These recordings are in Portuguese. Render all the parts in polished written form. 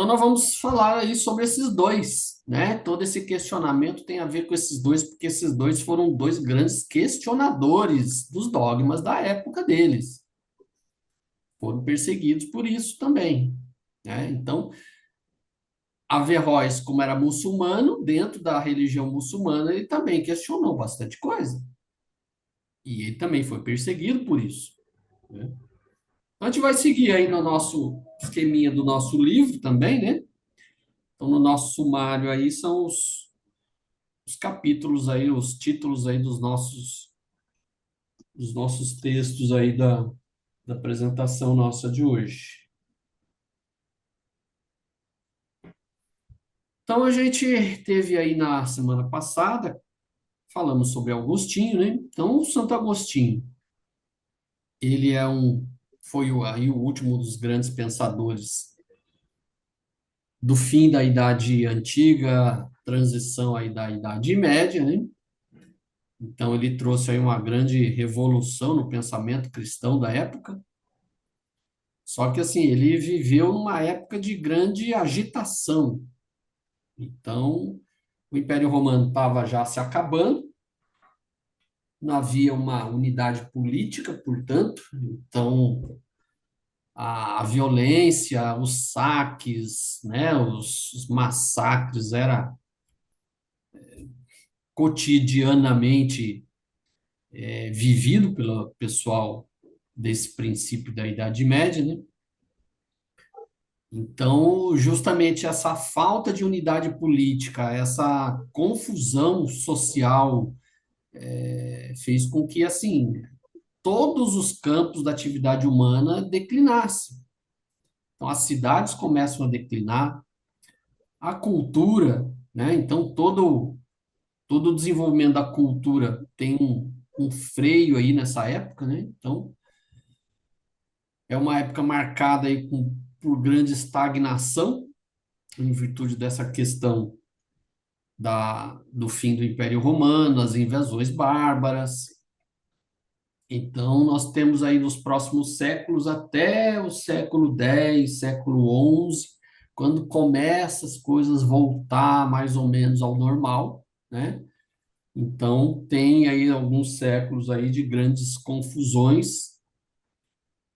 Então, nós vamos falar aí sobre esses dois, né? Todo esse questionamento tem a ver com esses dois, porque esses dois foram dois grandes questionadores dos dogmas da época deles. Foram perseguidos por isso também, né? Então, Averroes, como era muçulmano, dentro da religião muçulmana, ele também questionou bastante coisa. E ele também foi perseguido por isso, né? Então, a gente vai seguir aí no nosso esqueminha do nosso livro também, né? Então, no nosso sumário aí são os capítulos aí, os títulos aí dos nossos textos aí da apresentação nossa de hoje. Então, a gente teve aí na semana passada, falamos sobre Agostinho, né? Então, o Santo Agostinho, ele foi aí o último dos grandes pensadores do fim da Idade Antiga, transição aí da Idade Média, né? Então, ele trouxe aí uma grande revolução no pensamento cristão da época. Só que, assim, ele viveu numa época de grande agitação. Então, o Império Romano estava já se acabando, não havia uma unidade política, portanto, então a violência, os saques, né, os massacres era cotidianamente vivido pelo pessoal desse princípio da Idade Média, né? Então, justamente essa falta de unidade política, essa confusão social, fez com que, assim, todos os campos da atividade humana declinassem. Então, as cidades começam a declinar, a cultura, né? Então, todo o desenvolvimento da cultura tem um freio aí nessa época, né? Então, é uma época marcada aí por grande estagnação, em virtude dessa questão do fim do Império Romano, as invasões bárbaras. Então, nós temos aí nos próximos séculos, até o século X, século XI, quando começa as coisas voltar mais ou menos ao normal, né? Então, tem aí alguns séculos aí de grandes confusões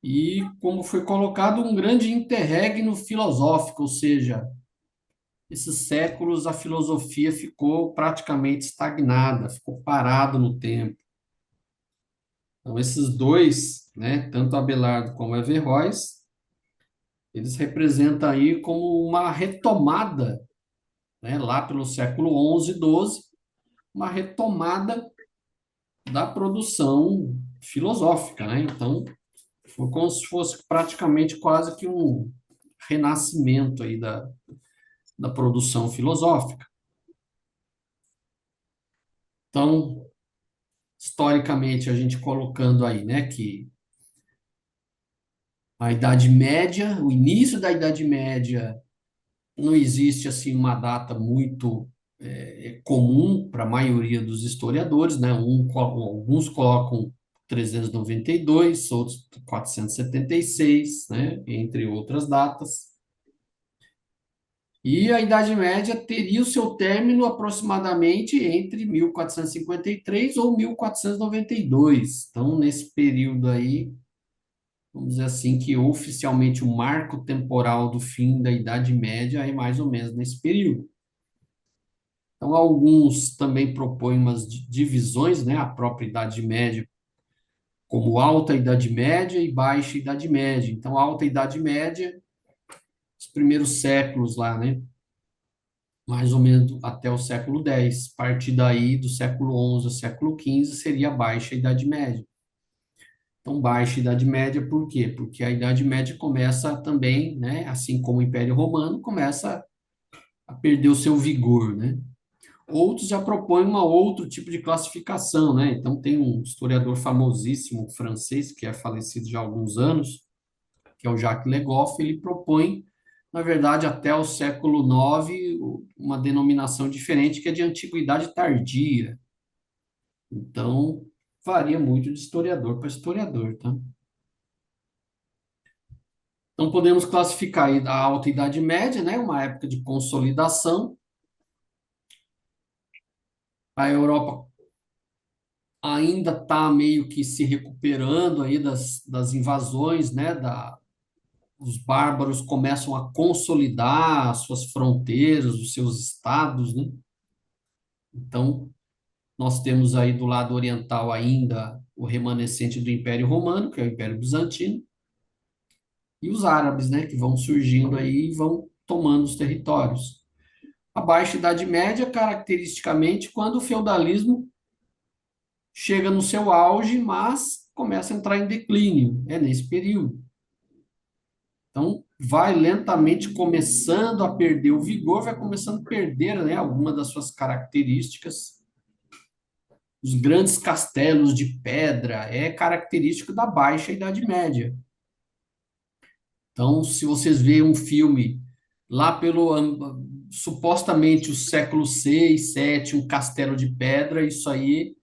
e, como foi colocado, um grande interregno filosófico, ou seja, esses séculos a filosofia ficou praticamente estagnada, ficou parado no tempo. Então, esses dois, né, tanto Abelardo como Averroes, eles representam aí como uma retomada, né, lá pelo século XI e XII, uma retomada da produção filosófica, né? Então, foi como se fosse praticamente quase que um renascimento aí da produção filosófica. Então, historicamente, a gente colocando aí, né, que a Idade Média, o início da Idade Média, não existe assim uma data muito comum para a maioria dos historiadores, né? Alguns colocam 392, outros 476, né? Entre outras datas. E a Idade Média teria o seu término aproximadamente entre 1453 ou 1492. Então, nesse período aí, vamos dizer assim, que oficialmente o marco temporal do fim da Idade Média é mais ou menos nesse período. Então, alguns também propõem umas divisões, né? A própria Idade Média como Alta Idade Média e Baixa Idade Média. Então, a Alta Idade Média, os primeiros séculos lá, né? Mais ou menos até o século X. A partir daí, do século XI ao século XV, seria a Baixa Idade Média. Então, Baixa Idade Média, por quê? Porque a Idade Média começa também, né? Assim como o Império Romano, começa a perder o seu vigor, né? Outros já propõem um outro tipo de classificação, né? Então, tem um historiador famosíssimo francês, que é falecido já há alguns anos, que é o Jacques Le Goff, ele propõe, na verdade, até o século IX, uma denominação diferente, que é de antiguidade tardia. Então, varia muito de historiador para historiador, tá? Então, podemos classificar aí a Alta Idade Média, né, uma época de consolidação. A Europa ainda está meio que se recuperando aí das invasões, né, os bárbaros começam a consolidar as suas fronteiras, os seus estados, né? Então, nós temos aí do lado oriental ainda o remanescente do Império Romano, que é o Império Bizantino, e os árabes, né, que vão surgindo aí e vão tomando os territórios. A Baixa Idade Média, caracteristicamente, quando o feudalismo chega no seu auge, mas começa a entrar em declínio, é nesse período. Então, vai lentamente começando a perder o vigor, vai começando a perder, né, alguma das suas características. Os grandes castelos de pedra é característico da Baixa Idade Média. Então, se vocês veem um filme lá supostamente o século 6, 7, um castelo de pedra, isso aí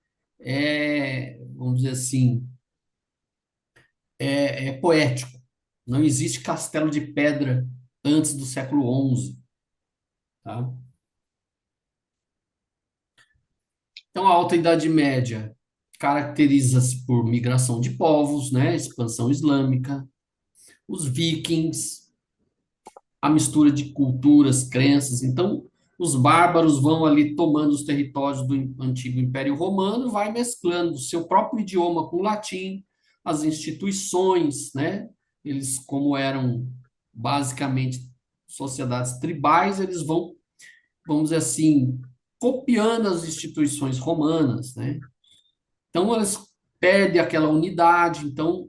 vamos dizer assim, é poético. Não existe castelo de pedra antes do século 11, tá? Então, a Alta Idade Média caracteriza-se por migração de povos, né, expansão islâmica, os vikings, a mistura de culturas, crenças. Então, os bárbaros vão ali tomando os territórios do antigo Império Romano, vai mesclando o seu próprio idioma com o latim, as instituições, né? Eles, como eram basicamente sociedades tribais, eles vão, vamos dizer assim, copiando as instituições romanas, né? Então, eles perdem aquela unidade, então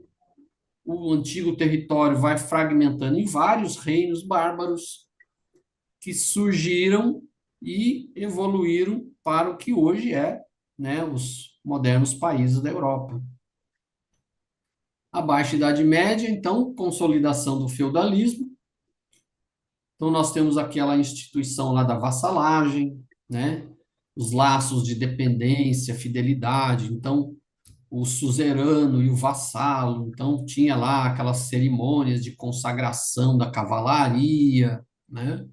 o antigo território vai fragmentando em vários reinos bárbaros que surgiram e evoluíram para o que hoje é, né, os modernos países da Europa. A Baixa Idade Média, então, consolidação do feudalismo. Então, nós temos aquela instituição lá da vassalagem, né, os laços de dependência, fidelidade. Então, o suzerano e o vassalo. Então, tinha lá aquelas cerimônias de consagração da cavalaria, né?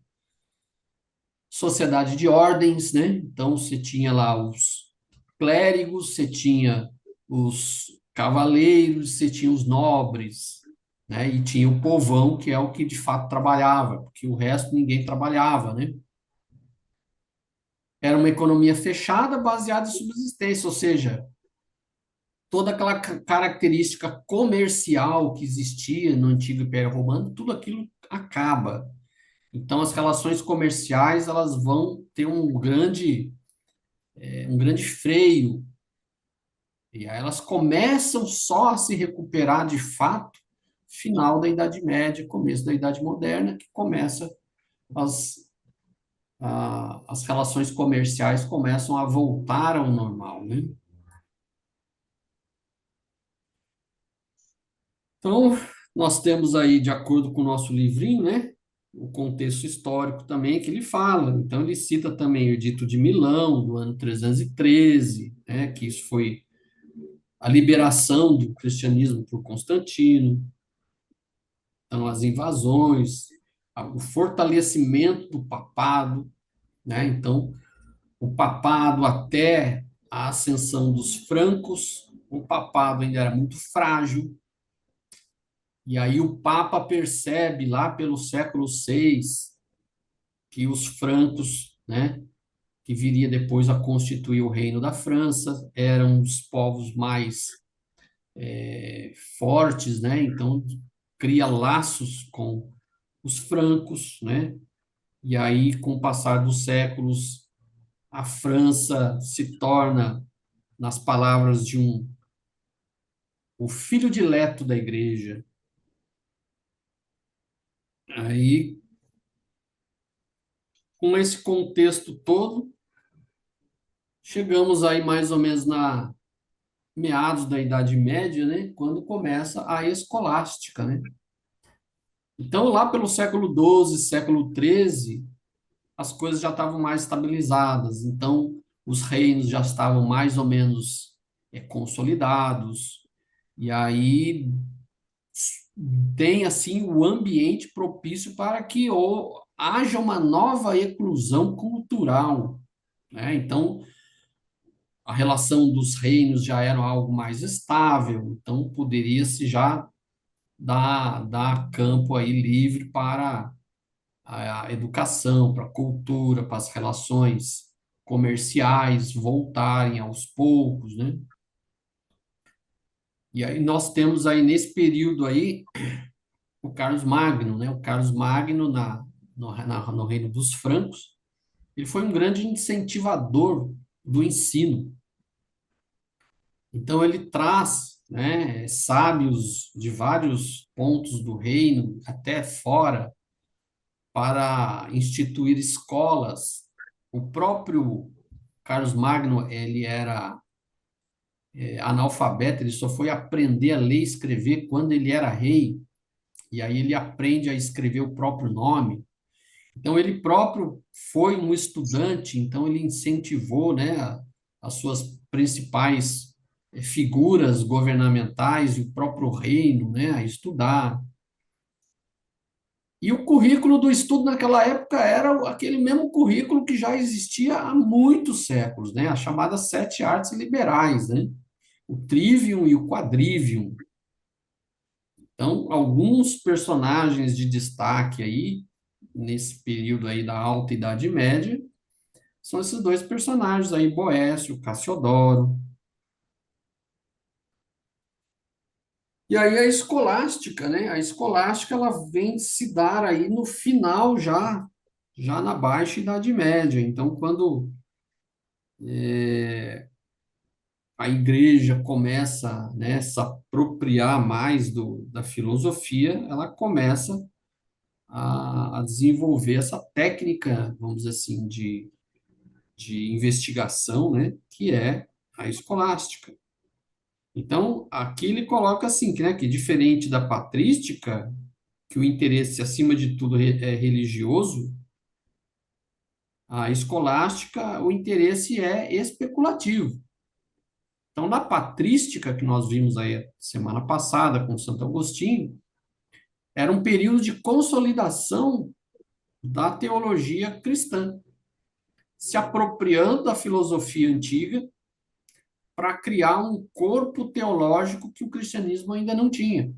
Sociedade de ordens, né? Então, você tinha lá os clérigos, você tinha os cavaleiros, você tinha os nobres, né? E tinha o povão, que é o que de fato trabalhava, porque o resto ninguém trabalhava, né? Era uma economia fechada baseada em subsistência, ou seja, toda aquela característica comercial que existia no antigo Império Romano, tudo aquilo acaba. Então, as relações comerciais elas vão ter um grande freio, e aí elas começam só a se recuperar de fato final da Idade Média, começo da Idade Moderna, que começa as, as relações comerciais começam a voltar ao normal, né? Então, nós temos aí, de acordo com o nosso livrinho, né, o contexto histórico também que ele fala. Então, ele cita também o Edito de Milão, do ano 313, né, que isso foi a liberação do cristianismo por Constantino, então, as invasões, o fortalecimento do papado, né, então, o papado até a ascensão dos francos, o papado ainda era muito frágil. E aí o Papa percebe lá pelo século VI que os francos, né, que viria depois a constituir o Reino da França, eram os povos mais fortes, né? Então cria laços com os francos, né? E aí, com o passar dos séculos, a França se torna, nas palavras de o filho dileto da igreja. Aí, com esse contexto todo, chegamos aí mais ou menos na meados da Idade Média, né, quando começa a escolástica, né? Então, lá pelo século XII, século XIII, as coisas já estavam mais estabilizadas. Então, os reinos já estavam mais ou menos consolidados. E aí tem assim o ambiente propício para que haja uma nova eclosão cultural, né? Então, a relação dos reinos já era algo mais estável, então poderia-se já dar campo aí livre para a educação, para a cultura, para as relações comerciais voltarem aos poucos, né? E aí nós temos aí nesse período aí o Carlos Magno, né? O Carlos Magno no Reino dos Francos, ele foi um grande incentivador do ensino. Então ele traz, né, sábios de vários pontos do reino, até fora, para instituir escolas. O próprio Carlos Magno, ele era analfabeto, ele só foi aprender a ler e escrever quando ele era rei, e aí ele aprende a escrever o próprio nome. Então, ele próprio foi um estudante, então ele incentivou, né, as suas principais figuras governamentais e o próprio reino, né, a estudar. E o currículo do estudo naquela época era aquele mesmo currículo que já existia há muitos séculos, né, as chamadas sete artes liberais, né, o trivium e o quadrivium. Então, alguns personagens de destaque aí, nesse período aí da Alta Idade Média, são esses dois personagens aí, Boécio, Cassiodoro. E aí a escolástica, né? A escolástica ela vem se dar aí no final já na Baixa Idade Média. Então, quando a igreja começa, né, se apropriar mais da filosofia, ela começa a desenvolver essa técnica, vamos dizer assim, de investigação, né, que é a escolástica. Então, aqui ele coloca assim, que, né, que diferente da patrística, que o interesse, acima de tudo, é religioso, a escolástica, o interesse é especulativo. Então, na patrística, que nós vimos aí semana passada com Santo Agostinho, era um período de consolidação da teologia cristã, se apropriando da filosofia antiga para criar um corpo teológico que o cristianismo ainda não tinha.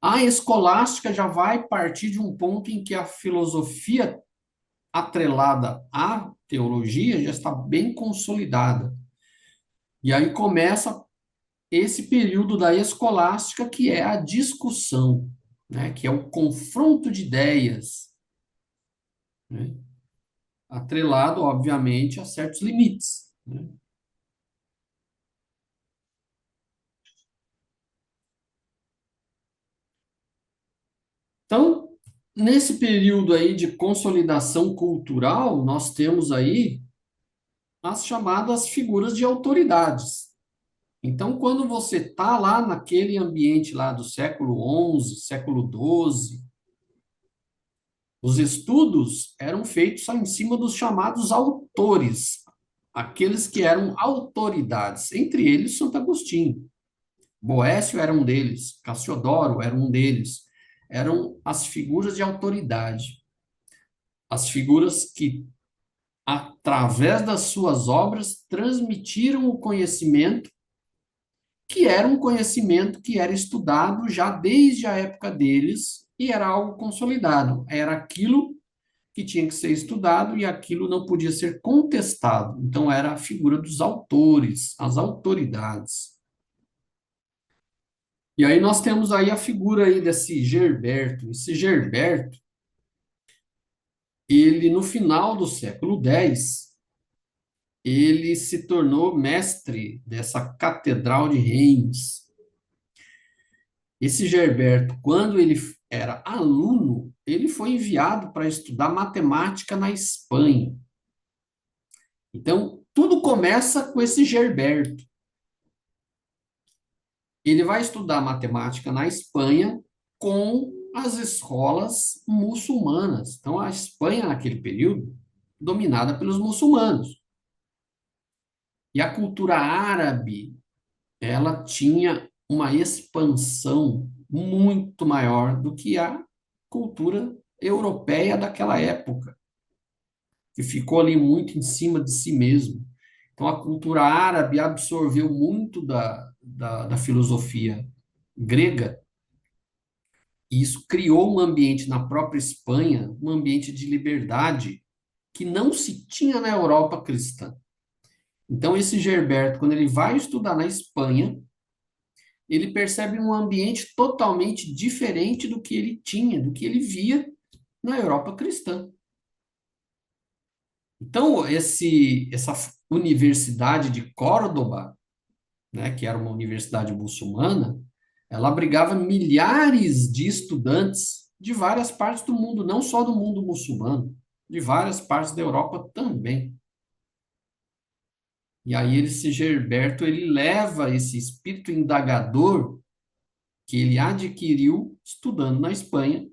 A escolástica já vai partir de um ponto em que a filosofia atrelada à teologia já está bem consolidada. E aí começa esse período da escolástica, que é a discussão, né? Que é o confronto de ideias, né? Atrelado, obviamente, a certos limites, né? Então, nesse período aí de consolidação cultural, nós temos aí as chamadas figuras de autoridades. Então, quando você está lá naquele ambiente lá do século XI, século XII, os estudos eram feitos só em cima dos chamados autores, aqueles que eram autoridades, entre eles Santo Agostinho. Boécio era um deles, Cassiodoro era um deles. Eram as figuras de autoridade, as figuras que, através das suas obras, transmitiram o conhecimento, que era um conhecimento que era estudado já desde a época deles e era algo consolidado. Era aquilo que tinha que ser estudado e aquilo não podia ser contestado. Então, era a figura dos autores, as autoridades. E aí nós temos aí a figura aí desse Gerberto. Esse Gerberto, ele no final do século X, ele se tornou mestre dessa Catedral de Reims. Esse Gerberto, quando ele era aluno, ele foi enviado para estudar matemática na Espanha. Então, tudo começa com esse Gerberto. Ele vai estudar matemática na Espanha com as escolas muçulmanas. Então, a Espanha, naquele período, dominada pelos muçulmanos. E a cultura árabe, ela tinha uma expansão muito maior do que a cultura europeia daquela época, que ficou ali muito em cima de si mesmo. Então, a cultura árabe absorveu muito da filosofia grega, e isso criou um ambiente na própria Espanha, um ambiente de liberdade que não se tinha na Europa cristã. Então, esse Gerberto, quando ele vai estudar na Espanha, ele percebe um ambiente totalmente diferente do que ele tinha, do que ele via na Europa cristã. Então, essa universidade de Córdoba, né, que era uma universidade muçulmana, ela abrigava milhares de estudantes de várias partes do mundo, não só do mundo muçulmano, de várias partes da Europa também. E aí esse Gerberto, ele leva esse espírito indagador que ele adquiriu estudando na Espanha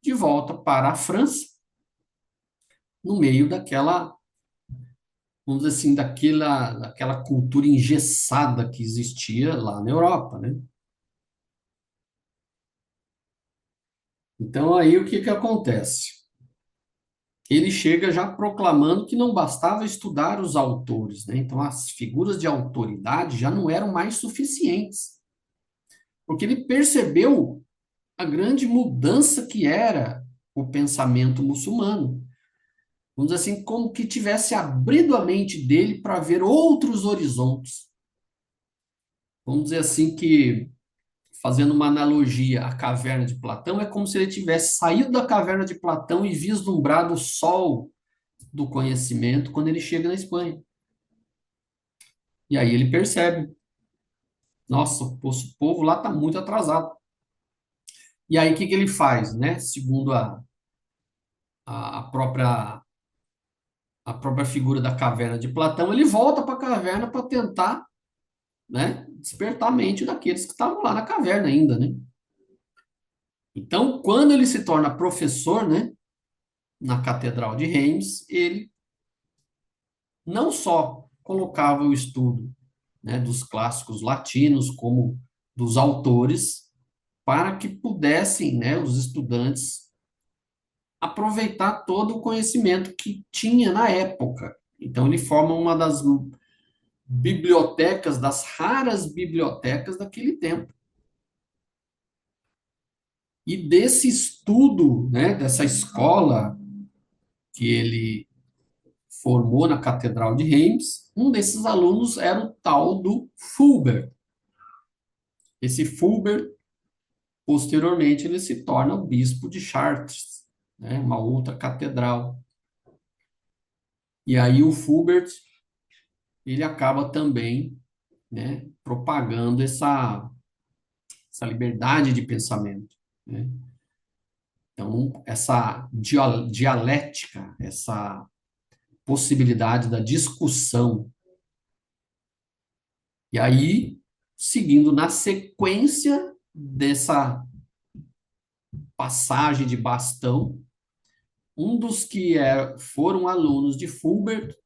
de volta para a França, no meio daquela, vamos dizer assim, daquela cultura engessada que existia lá na Europa, né? Então aí o que que acontece? Ele chega já proclamando que não bastava estudar os autores, né? Então as figuras de autoridade já não eram mais suficientes, porque ele percebeu a grande mudança que era o pensamento muçulmano. Vamos dizer assim, como que tivesse abrido a mente dele para ver outros horizontes. Vamos dizer assim que, fazendo uma analogia à caverna de Platão, é como se ele tivesse saído da caverna de Platão e vislumbrado o sol do conhecimento quando ele chega na Espanha. E aí ele percebe, nossa, o povo lá está muito atrasado. E aí o que que ele faz, né? Segundo a própria a própria figura da caverna de Platão, ele volta para a caverna para tentar, né, despertar a mente daqueles que estavam lá na caverna ainda, né? Então, quando ele se torna professor, né, na Catedral de Reims, ele não só colocava o estudo, né, dos clássicos latinos como dos autores, para que pudessem, né, os estudantes aproveitar todo o conhecimento que tinha na época. Então, ele forma uma das bibliotecas, das raras bibliotecas daquele tempo. E desse estudo, né, dessa escola que ele formou na Catedral de Reims, um desses alunos era o tal do Fulbert. Esse Fulbert, posteriormente, ele se torna o bispo de Chartres, né, uma outra catedral. E aí o Fulbert, ele acaba também, né, propagando essa liberdade de pensamento, né? Então, essa dialética, essa possibilidade da discussão. E aí, seguindo na sequência dessa passagem de bastão, um dos que foram alunos de Fulbert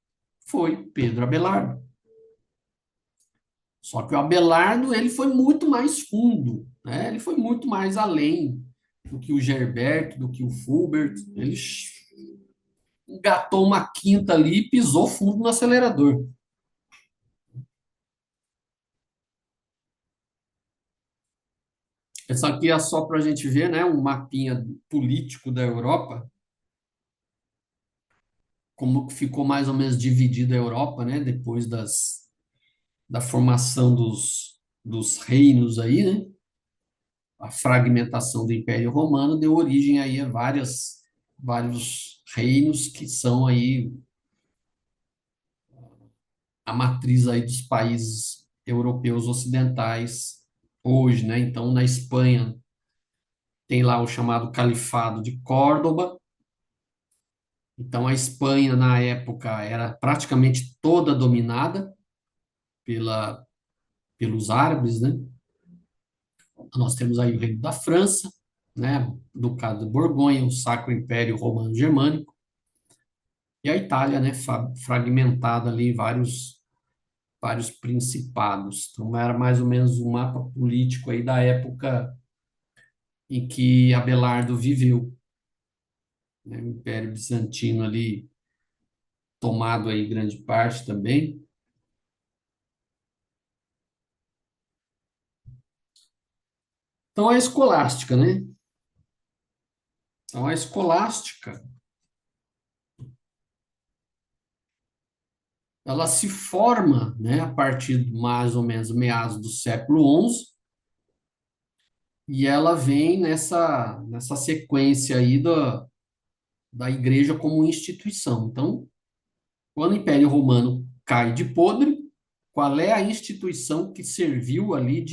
foi Pedro Abelardo. Só que o Abelardo, ele foi muito mais fundo, né? Ele foi muito mais além do que o Gerberto, do que o Fulbert. Ele engatou uma quinta ali e pisou fundo no acelerador. Essa aqui é só para a gente ver, né, um mapinha político da Europa, como ficou mais ou menos dividida a Europa, né, depois da formação dos reinos aí, né, a fragmentação do Império Romano deu origem aí a vários reinos que são aí a matriz aí dos países europeus ocidentais hoje, né? Então, na Espanha tem lá o chamado Califado de Córdoba. Então, a Espanha na época era praticamente toda dominada pela pelos árabes, né? Nós temos aí o reino da França, né? Ducado de Borgonha, o Sacro Império Romano Germânico, e a Itália, né? Fragmentada ali em vários principados. Então, era mais ou menos um mapa político aí da época em que Abelardo viveu, né? O Império Bizantino ali tomado aí grande parte também. Então, a escolástica, né? Então, a escolástica, ela se forma, né, a partir de mais ou menos meados do século XI, e ela vem nessa sequência aí da igreja como instituição. Então, quando o Império Romano cai de podre, qual é a instituição que serviu ali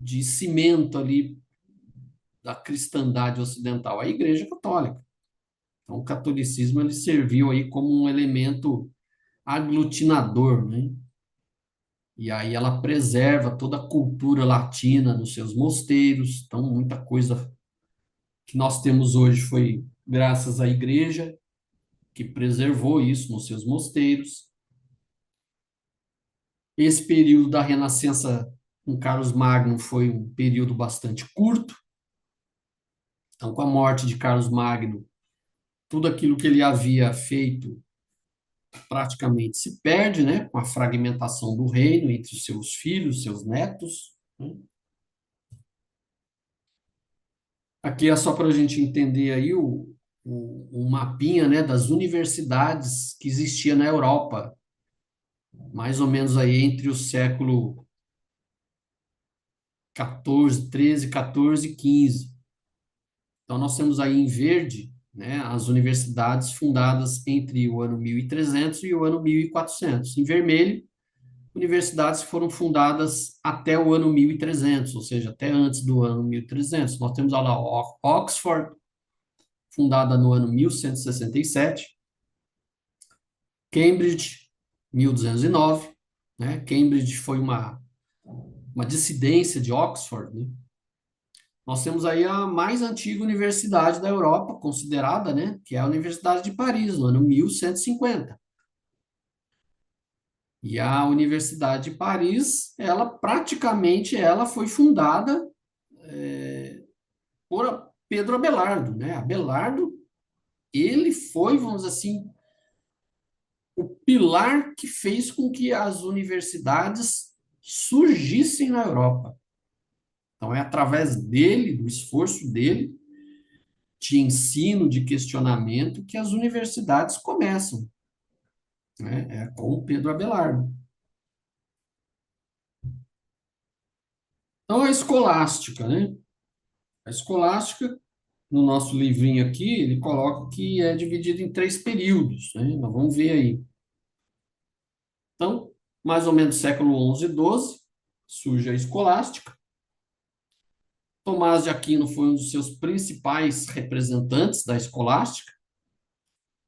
de cimento ali da cristandade ocidental? A Igreja Católica. Então, o catolicismo ele serviu aí como um elemento aglutinador, né? E aí ela preserva toda a cultura latina nos seus mosteiros. Então, muita coisa que nós temos hoje foi graças à igreja que preservou isso nos seus mosteiros. Esse período da Renascença com Carlos Magno foi um período bastante curto. Então, com a morte de Carlos Magno, tudo aquilo que ele havia feito praticamente se perde, né, com a fragmentação do reino entre os seus filhos, seus netos, né? Aqui é só para a gente entender aí o mapinha, né, das universidades que existia na Europa, mais ou menos aí entre o século 14, 13, 14 e 15. Então, nós temos aí em verde, né, as universidades fundadas entre o ano 1300 e o ano 1400. Em vermelho, universidades que foram fundadas até o ano 1300, ou seja, até antes do ano 1300. Nós temos lá Oxford, fundada no ano 1167, Cambridge, 1209, né? Cambridge foi uma dissidência de Oxford, né? Nós temos aí a mais antiga universidade da Europa, considerada, né, que é a Universidade de Paris, no ano 1150. E a Universidade de Paris, ela praticamente ela foi fundada por Pedro Abelardo, né? Abelardo, ele foi, vamos dizer assim, o pilar que fez com que as universidades surgissem na Europa. Então, é através dele, do esforço dele, de ensino, de questionamento, que as universidades começam, né? É com o Pedro Abelardo. Então, a escolástica, né? A escolástica, no nosso livrinho aqui, ele coloca que é dividido em três períodos, né? Nós vamos ver aí. Então, mais ou menos século XI e XII, surge a escolástica. Tomás de Aquino foi um dos seus principais representantes da escolástica.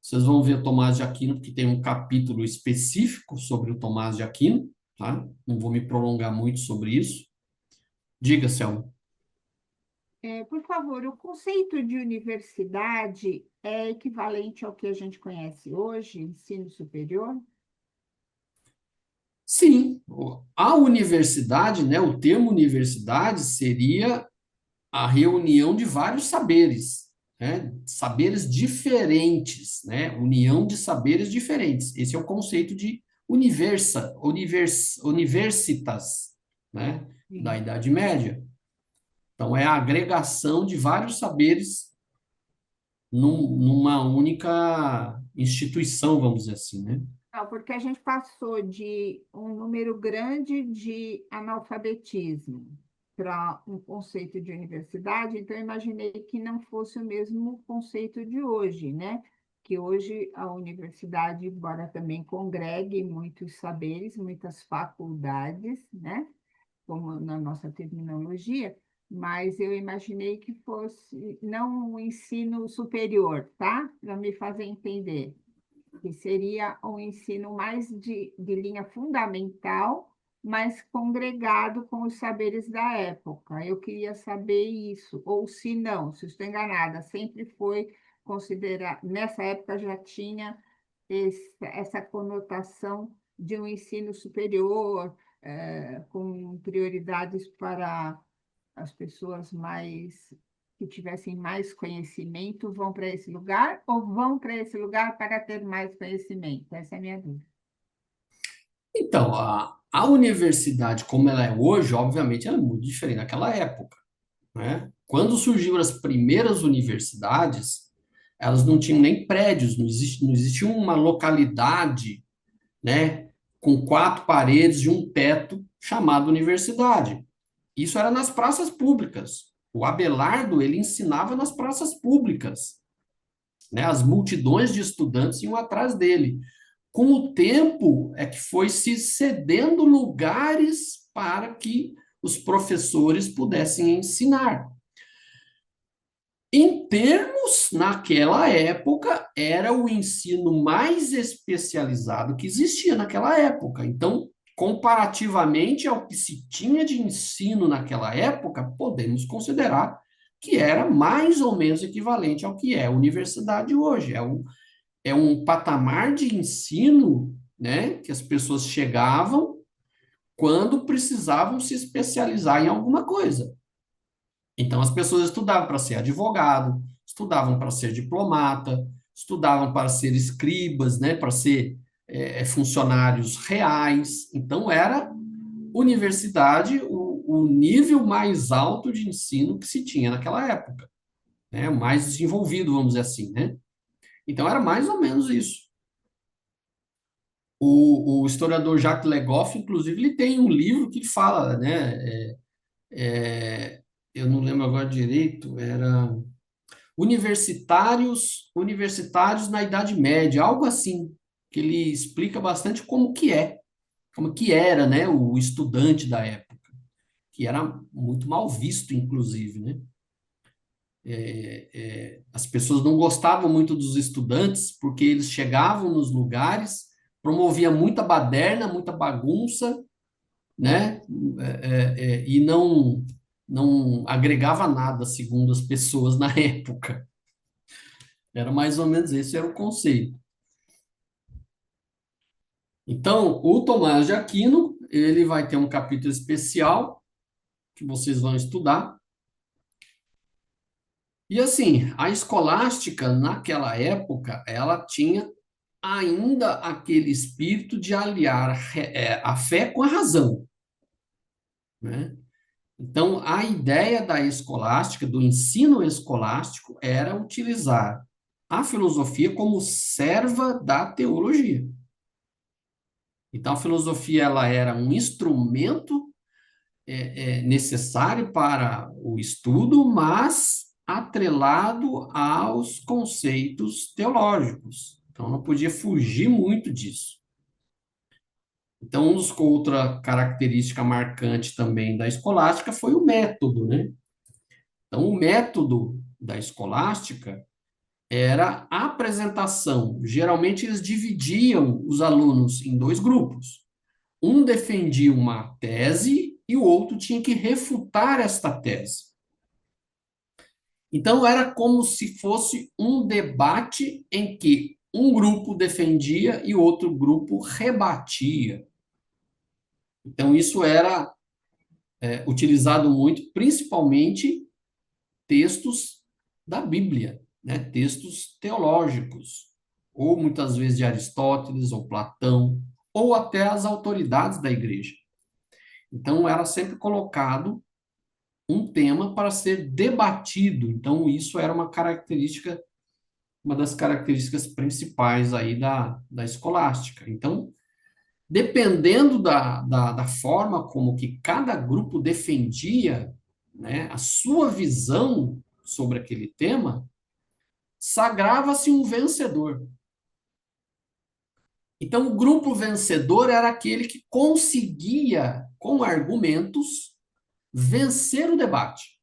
Vocês vão ver Tomás de Aquino, que tem um capítulo específico sobre o Tomás de Aquino, tá? Não vou me prolongar muito sobre isso. Diga, Selma. Por favor, o conceito de universidade é equivalente ao que a gente conhece hoje, ensino superior? Sim, a universidade, né, o termo universidade seria a reunião de vários saberes, né, saberes diferentes, né, união de saberes diferentes. Esse é o conceito de universitas, né, da Sim. Idade Média. Então, é a agregação de vários saberes numa única instituição, vamos dizer assim, né? Não, porque a gente passou de um número grande de analfabetismo para um conceito de universidade, então eu imaginei que não fosse o mesmo conceito de hoje, né? Que hoje a universidade, embora também congregue muitos saberes, muitas faculdades, né? Como na nossa terminologia, mas eu imaginei que fosse não o ensino superior, tá? Para me fazer entender que seria um ensino mais de linha fundamental, mas congregado com os saberes da época. Eu queria saber isso, ou se não, se estou enganada, sempre foi considerar, nessa época já tinha essa conotação de um ensino superior, com prioridades para as pessoas mais que tivessem mais conhecimento vão para esse lugar ou vão para esse lugar para ter mais conhecimento? Essa é a minha dúvida. Então, a universidade, como ela é hoje, obviamente, ela é muito diferente daquela época, né? Quando surgiram as primeiras universidades, elas não tinham nem prédios, não existia uma localidade, né, com quatro paredes e um teto chamado universidade. Isso era nas praças públicas. O Abelardo, ele ensinava nas praças públicas, né? As multidões de estudantes iam atrás dele. Com o tempo é que foi se cedendo lugares para que os professores pudessem ensinar. Em termos, naquela época, era o ensino mais especializado que existia naquela época. Então, comparativamente ao que se tinha de ensino naquela época, podemos considerar que era mais ou menos equivalente ao que é a universidade hoje. É um patamar de ensino, né, que as pessoas chegavam quando precisavam se especializar em alguma coisa. Então, as pessoas estudavam para ser advogado, estudavam para ser diplomata, estudavam para ser escribas, né, para ser funcionários reais. Então, era universidade o nível mais alto de ensino que se tinha naquela época, né, o mais desenvolvido, vamos dizer assim, né? Então, era mais ou menos isso. O historiador Jacques Legoff, inclusive, ele tem um livro que fala, né? Eu não lembro agora direito, era universitários na Idade Média, algo assim, que ele explica bastante como que era, né, o estudante da época, que era muito mal visto, inclusive, né? As pessoas não gostavam muito dos estudantes porque eles chegavam nos lugares, promovia muita baderna, muita bagunça, né? E não agregava nada, segundo as pessoas na época. Era mais ou menos esse era o conceito. Então, o Tomás de Aquino, ele vai ter um capítulo especial que vocês vão estudar. E assim, a escolástica naquela época, ela tinha ainda aquele espírito de aliar a fé com a razão, né? Então, a ideia da escolástica, do ensino escolástico, era utilizar a filosofia como serva da teologia. Então, a filosofia ela era um instrumento necessário para o estudo, mas atrelado aos conceitos teológicos. Então, não podia fugir muito disso. Então, outra característica marcante também da escolástica foi o método, né? Então, o método da escolástica era a apresentação. Geralmente, eles dividiam os alunos em dois grupos. Um defendia uma tese e o outro tinha que refutar esta tese. Então, era como se fosse um debate em que um grupo defendia e outro grupo rebatia. Então, isso era utilizado muito, principalmente textos da Bíblia, né? Textos teológicos, ou muitas vezes de Aristóteles ou Platão, ou até as autoridades da igreja. Então, era sempre colocado um tema para ser debatido. Então, isso era uma das características principais aí da escolástica. Então, dependendo da forma como que cada grupo defendia, né, a sua visão sobre aquele tema, sagrava-se um vencedor. Então, o grupo vencedor era aquele que conseguia, com argumentos, vencer o debate.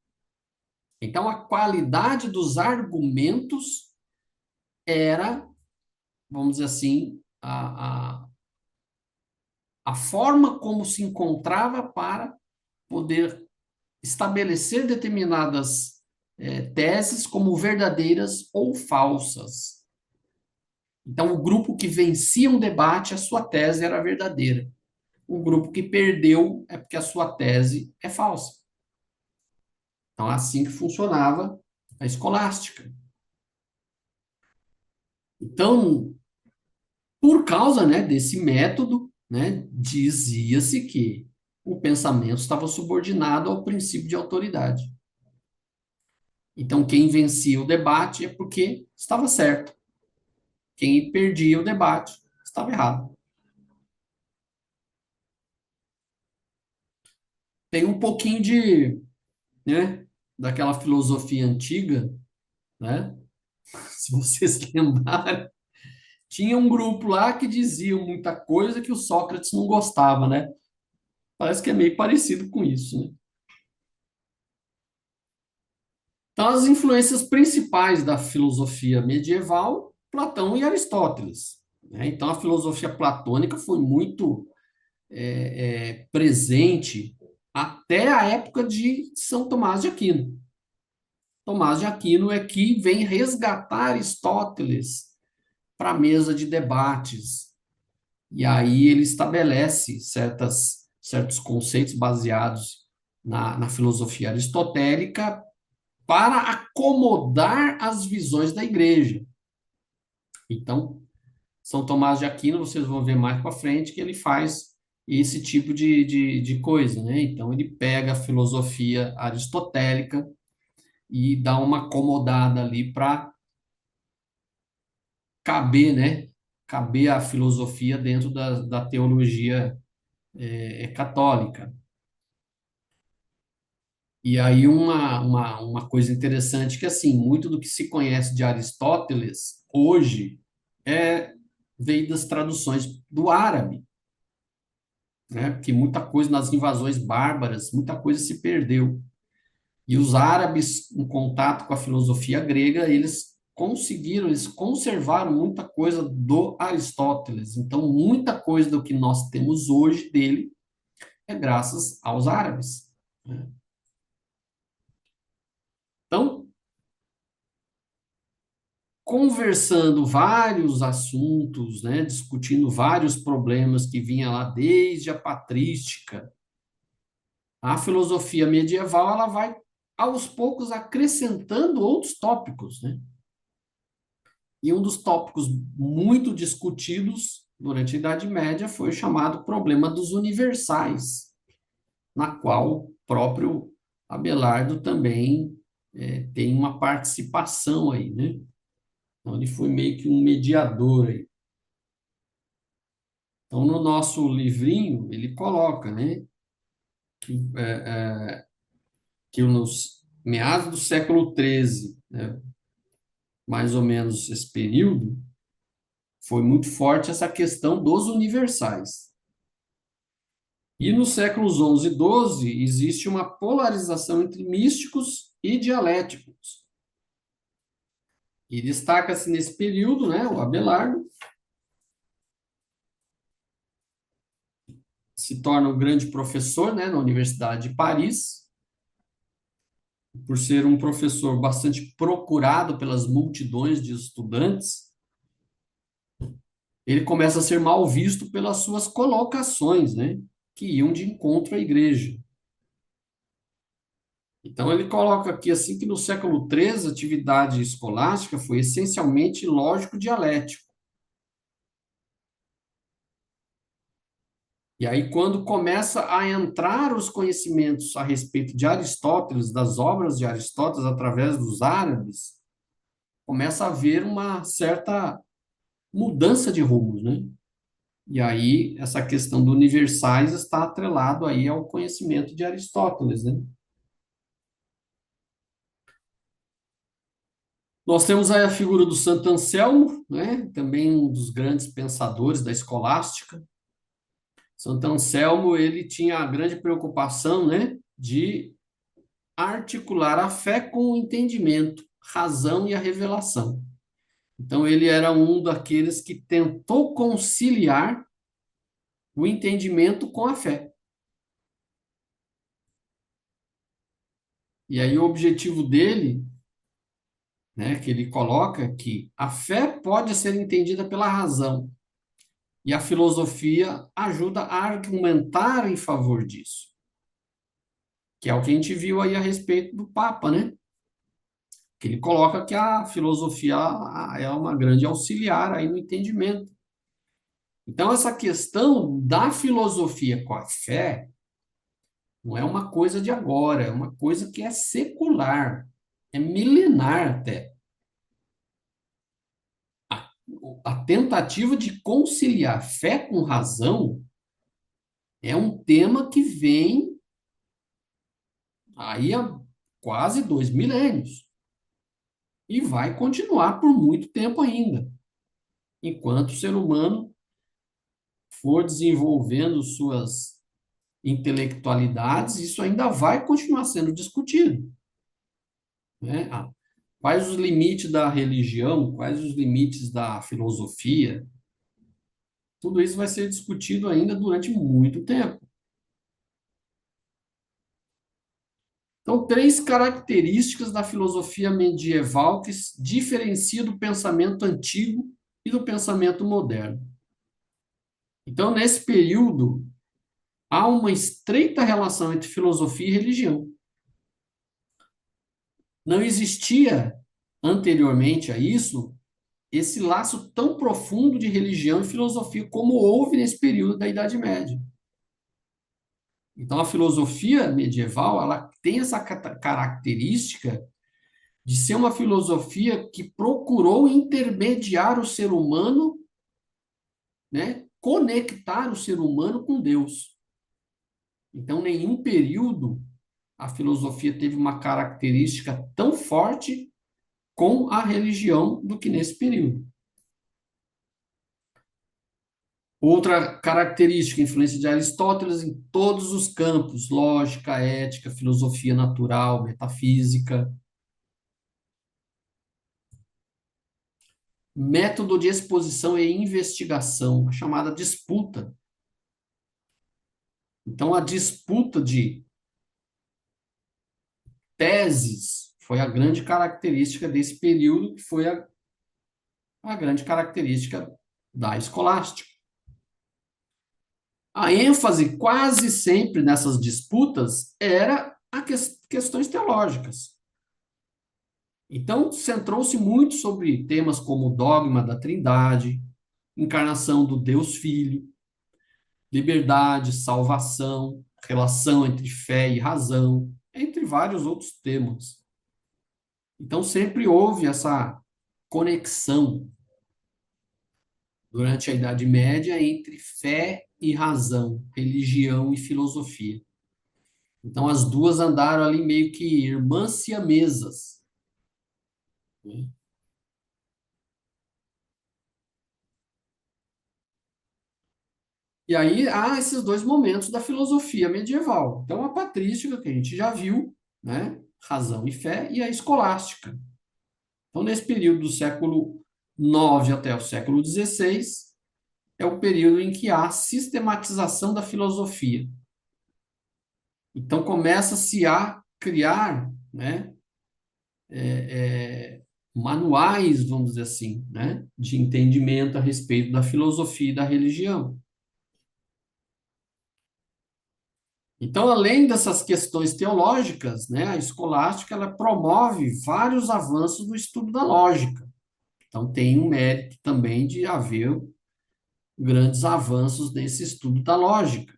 Então, a qualidade dos argumentos era, vamos dizer assim, a forma como se encontrava para poder estabelecer determinadas teses como verdadeiras ou falsas. Então, o grupo que vencia um debate, a sua tese era verdadeira. O grupo que perdeu é porque a sua tese é falsa. Então, assim que funcionava a escolástica. Então, por causa, né, desse método, né, dizia-se que o pensamento estava subordinado ao princípio de autoridade. Então, quem vencia o debate é porque estava certo. Quem perdia o debate estava errado. Tem um pouquinho de, né, daquela filosofia antiga, né? Se vocês lembrarem, tinha um grupo lá que dizia muita coisa que o Sócrates não gostava, né? Parece que é meio parecido com isso, né? Então, as influências principais da filosofia medieval, Platão e Aristóteles, né? Então, a filosofia platônica foi muito presente até a época de São Tomás de Aquino. Tomás de Aquino é que vem resgatar Aristóteles para a mesa de debates. E aí ele estabelece certos conceitos baseados na filosofia aristotélica para acomodar as visões da igreja. Então, São Tomás de Aquino, vocês vão ver mais para frente, que ele faz esse tipo de coisa, né? Então, ele pega a filosofia aristotélica e dá uma acomodada ali para caber, né? Caber a filosofia dentro da teologia católica. E aí uma coisa interessante que, assim, muito do que se conhece de Aristóteles hoje é veio das traduções do árabe, né? Porque muita coisa nas invasões bárbaras, muita coisa se perdeu. E os árabes, em contato com a filosofia grega, eles conservaram muita coisa do Aristóteles. Então, muita coisa do que nós temos hoje dele é graças aos árabes, né? Então, conversando vários assuntos, né, discutindo vários problemas que vinha lá desde a patrística, a filosofia medieval ela vai aos poucos acrescentando outros tópicos, né? E um dos tópicos muito discutidos durante a Idade Média foi o chamado problema dos universais, na qual o próprio Abelardo também tem uma participação aí, né? Então, ele foi meio que um mediador aí. Então, no nosso livrinho, ele coloca, né, que nos meados do século XIII, né, mais ou menos esse período, foi muito forte essa questão dos universais. E nos séculos XI e XII existe uma polarização entre místicos e dialéticos. E destaca-se nesse período, né, o Abelardo se torna um grande professor, né, na Universidade de Paris, por ser um professor bastante procurado pelas multidões de estudantes. Ele começa a ser mal visto pelas suas colocações, né, que iam de encontro à igreja. Então, ele coloca aqui assim que no século XIII a atividade escolástica foi essencialmente lógico-dialético. E aí, quando começa a entrar os conhecimentos a respeito de Aristóteles, das obras de Aristóteles através dos árabes, começa a haver uma certa mudança de rumos, né? E aí, essa questão do universais está atrelado aí ao conhecimento de Aristóteles, né? Nós temos aí a figura do Santo Anselmo, né? Também um dos grandes pensadores da escolástica. Santo Anselmo, ele tinha a grande preocupação, né, de articular a fé com o entendimento, razão e a revelação. Então, ele era um daqueles que tentou conciliar o entendimento com a fé. E aí, o objetivo dele né? Que ele coloca que a fé pode ser entendida pela razão, e a filosofia ajuda a argumentar em favor disso, que é o que a gente viu aí a respeito do Papa, né? Que ele coloca que a filosofia é uma grande auxiliar aí no entendimento. Então, essa questão da filosofia com a fé não é uma coisa de agora, é uma coisa que é secular, é milenar até. A tentativa de conciliar fé com razão é um tema que vem aí há quase 2 milênios e vai continuar por muito tempo ainda, enquanto o ser humano for desenvolvendo suas intelectualidades, isso ainda vai continuar sendo discutido, né? Quais os limites da religião, quais os limites da filosofia, tudo isso vai ser discutido ainda durante muito tempo. Então, 3 características da filosofia medieval que diferencia do pensamento antigo e do pensamento moderno. Então, nesse período, há uma estreita relação entre filosofia e religião. Não existia, anteriormente a isso, esse laço tão profundo de religião e filosofia como houve nesse período da Idade Média. Então, a filosofia medieval, ela tem essa característica de ser uma filosofia que procurou intermediar o ser humano, né, conectar o ser humano com Deus. Então, nenhum período a filosofia teve uma característica tão forte com a religião do que nesse período. Outra característica, influência de Aristóteles em todos os campos, lógica, ética, filosofia natural, metafísica. Método de exposição e investigação, a chamada disputa. Então, a disputa de teses foi a grande característica desse período, que foi a grande característica da escolástica. A ênfase quase sempre nessas disputas era a questões teológicas. Então, centrou-se muito sobre temas como o dogma da Trindade, encarnação do Deus Filho, liberdade, salvação, relação entre fé e razão, entre vários outros temas. Então, sempre houve essa conexão durante a Idade Média entre fé e razão, religião e filosofia. Então, as duas andaram ali meio que irmãs siamesas, né? E aí há esses 2 momentos da filosofia medieval. Então, a patrística, que a gente já viu, né? Razão e fé, e a escolástica. Então, nesse período do século IX até o século XVI, é o período em que há sistematização da filosofia. Então, começa-se a criar, né, manuais, vamos dizer assim, né, de entendimento a respeito da filosofia e da religião. Então, além dessas questões teológicas, né, a escolástica ela promove vários avanços no estudo da lógica. Então, tem um mérito também de haver grandes avanços nesse estudo da lógica,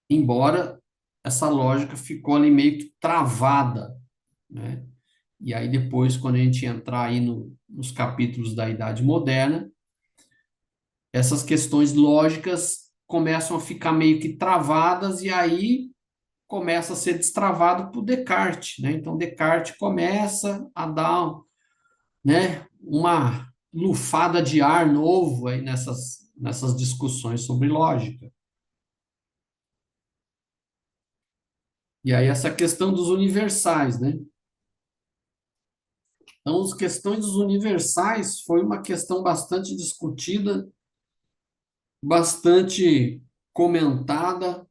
embora essa lógica ficou ali meio que travada, né? E aí depois, quando a gente entrar aí nos capítulos da Idade Moderna, essas questões lógicas começam a ficar meio que travadas e aí começa a ser destravado por Descartes, né? Então Descartes começa a dar, né, uma lufada de ar novo aí nessas discussões sobre lógica. E aí essa questão dos universais, né? Então, as questões dos universais foi uma questão bastante discutida, bastante comentada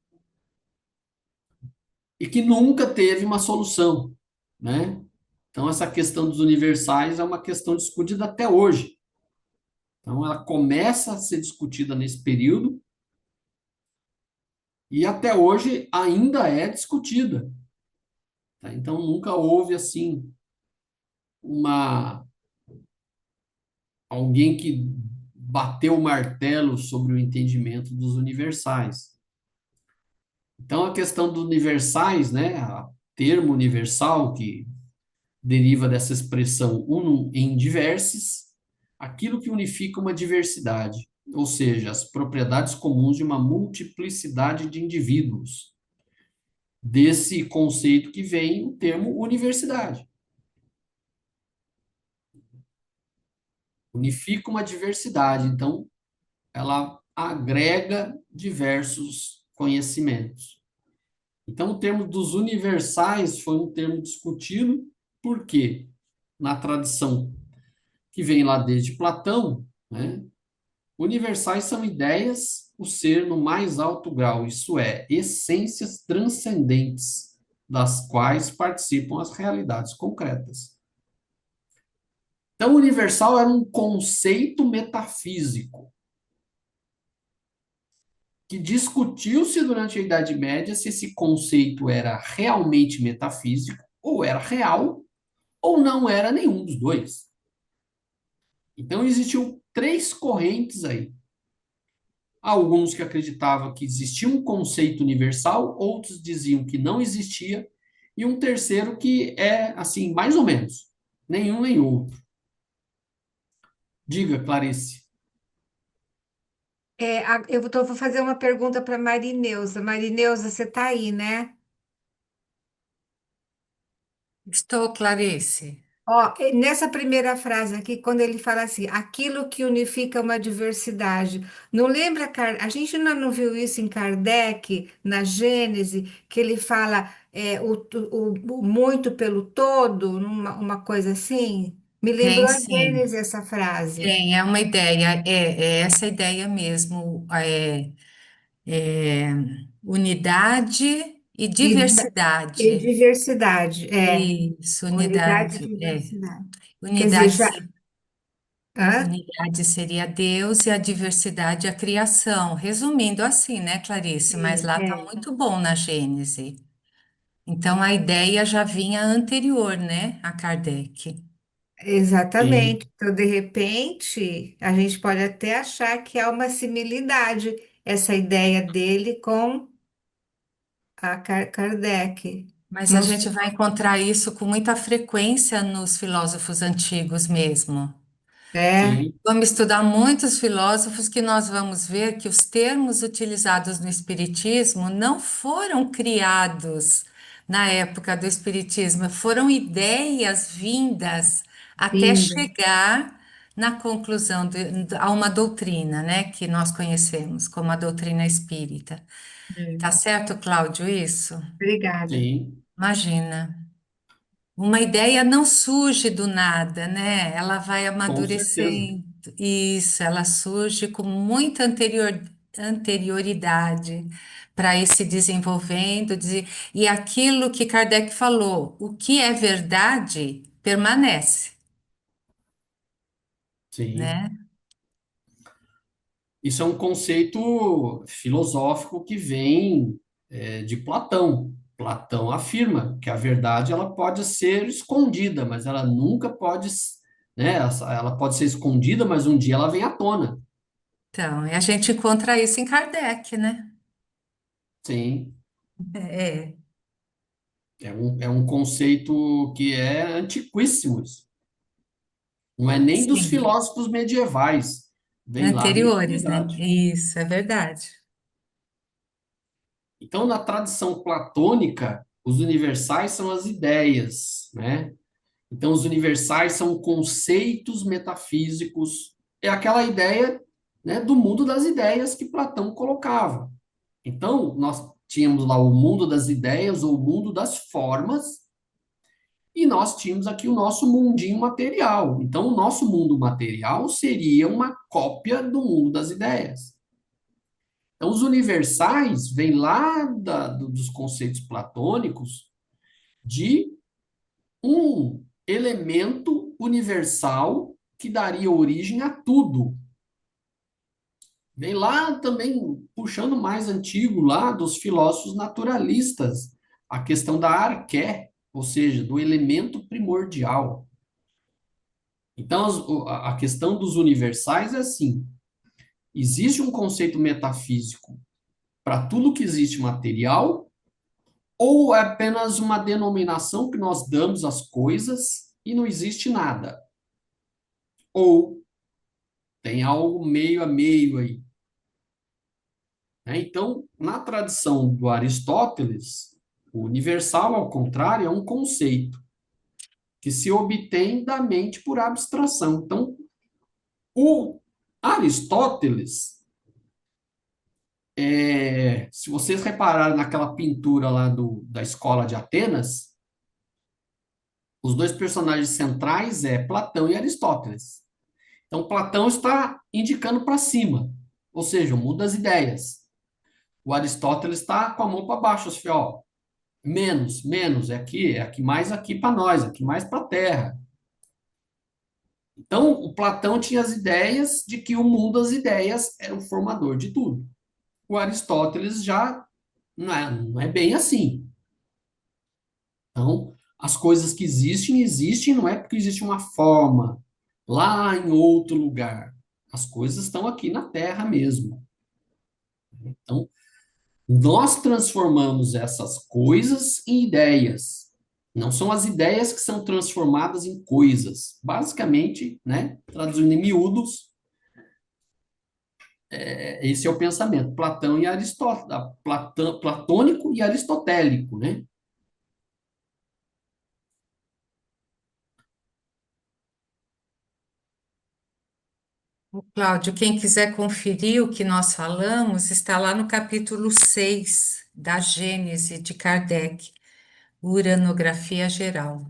e que nunca teve uma solução, né? Então, essa questão dos universais é uma questão discutida até hoje. Então, ela começa a ser discutida nesse período e até hoje ainda é discutida. Tá? Então, nunca houve assim uma alguém que bateu o martelo sobre o entendimento dos universais. Então, a questão dos universais, né, o termo universal, que deriva dessa expressão unum em diversis, aquilo que unifica uma diversidade, ou seja, as propriedades comuns de uma multiplicidade de indivíduos. Desse conceito que vem o termo universidade. Unifica uma diversidade, então ela agrega diversos conhecimentos. Então, o termo dos universais foi um termo discutido, porque na tradição que vem lá desde Platão, né, universais são ideias, o ser no mais alto grau, isso é, essências transcendentes, das quais participam as realidades concretas. Então, universal era um conceito metafísico que discutiu-se durante a Idade Média se esse conceito era realmente metafísico, ou era real, ou não era nenhum dos dois. Então, existiam três correntes aí. Alguns que acreditavam que existia um conceito universal, outros diziam que não existia, e um terceiro que é, assim, mais ou menos, nenhum nem outro. Diga, Clarice. Vou fazer uma pergunta para Marineuza. Marineuza, você está aí, né? Estou, Clarice. Ó, nessa primeira frase aqui, quando ele fala assim, aquilo que unifica uma diversidade, não lembra, a gente ainda não viu isso em Kardec, na Gênese, que ele fala o muito pelo todo, uma coisa assim? Me Tem lembrou a sim, Gênese essa frase. tem, é uma ideia, é essa ideia mesmo, é unidade e E, e diversidade. diversidade, Isso, unidade e unidade, diversidade. Quer dizer, unidade, já. Hã? unidade seria Deus e a diversidade a criação. Resumindo assim, né, Clarice? Mas Sim, lá está muito bom na Gênese. Então a ideia já vinha anterior, né, a Kardec. Sim, exatamente. Então, de repente, a gente pode até achar que há uma similitude essa ideia dele com a Kardec. Mas a Não gente sei. vai encontrar isso com muita frequência nos filósofos antigos mesmo. É, sim, Vamos estudar muitos filósofos que nós vamos ver que os termos utilizados no Espiritismo não foram criados na época do Espiritismo, foram ideias vindas até linda. chegar na conclusão a uma doutrina, né, que nós conhecemos como a doutrina espírita. É. Tá certo, Cláudio, isso? Obrigada. sim, Imagina. Uma ideia não surge do nada, né? Ela vai com certeza. amadurecendo. Isso, ela surge com muita anterioridade para ir se desenvolvendo. E aquilo que Kardec falou, o que é verdade permanece, Sim. né? Isso é um conceito filosófico que vem de Platão. Platão afirma que a verdade ela pode ser escondida, mas ela nunca pode, né? Ela pode ser escondida, mas um dia ela vem à tona. Então, e a gente encontra isso em Kardec, né? Sim, É, é um conceito que é antiquíssimo. Isso. Não é nem dos sim, filósofos medievais, vem lá da anteriores, né? antiguidade. Isso, é verdade. Então, na tradição platônica, os universais são as ideias, né? Então, os universais são conceitos metafísicos, é aquela ideia, né, do mundo das ideias que Platão colocava. Então, nós tínhamos lá o mundo das ideias ou o mundo das formas, e nós tínhamos aqui o nosso mundinho material. Então, o nosso mundo material seria uma cópia do mundo das ideias. Então, os universais vêm lá dos conceitos platônicos de um elemento universal que daria origem a tudo. Vem lá também, puxando mais antigo, lá dos filósofos naturalistas, a questão da arqué, ou seja, do elemento primordial. Então, a questão dos universais é assim: existe um conceito metafísico para tudo que existe material, ou é apenas uma denominação que nós damos às coisas e não existe nada? Ou tem algo meio a meio aí, né? Então, na tradição do Aristóteles, o universal, ao contrário, é um conceito que se obtém da mente por abstração. Então, o Aristóteles, se vocês repararem naquela pintura lá da escola de Atenas, os dois personagens centrais é Platão e Aristóteles. Então, Platão está indicando para cima, ou seja, o mundo das ideias. O Aristóteles está com a mão para baixo, assim, ó, menos, menos, é aqui mais aqui para nós, aqui mais para a Terra. Então, o Platão tinha as ideias de que o mundo das ideias era o formador de tudo. O Aristóteles já não é bem assim. Então, as coisas que existem, existem não é porque existe uma forma lá em outro lugar. As coisas estão aqui na Terra mesmo. Então, nós transformamos essas coisas em ideias. Não são as ideias que são transformadas em coisas. Basicamente, né, traduzindo em miúdos, esse é o pensamento. Platão e Aristóteles, platônico e aristotélico, né? Cláudio, quem quiser conferir o que nós falamos, está lá no capítulo 6 da Gênese de Kardec, Uranografia Geral.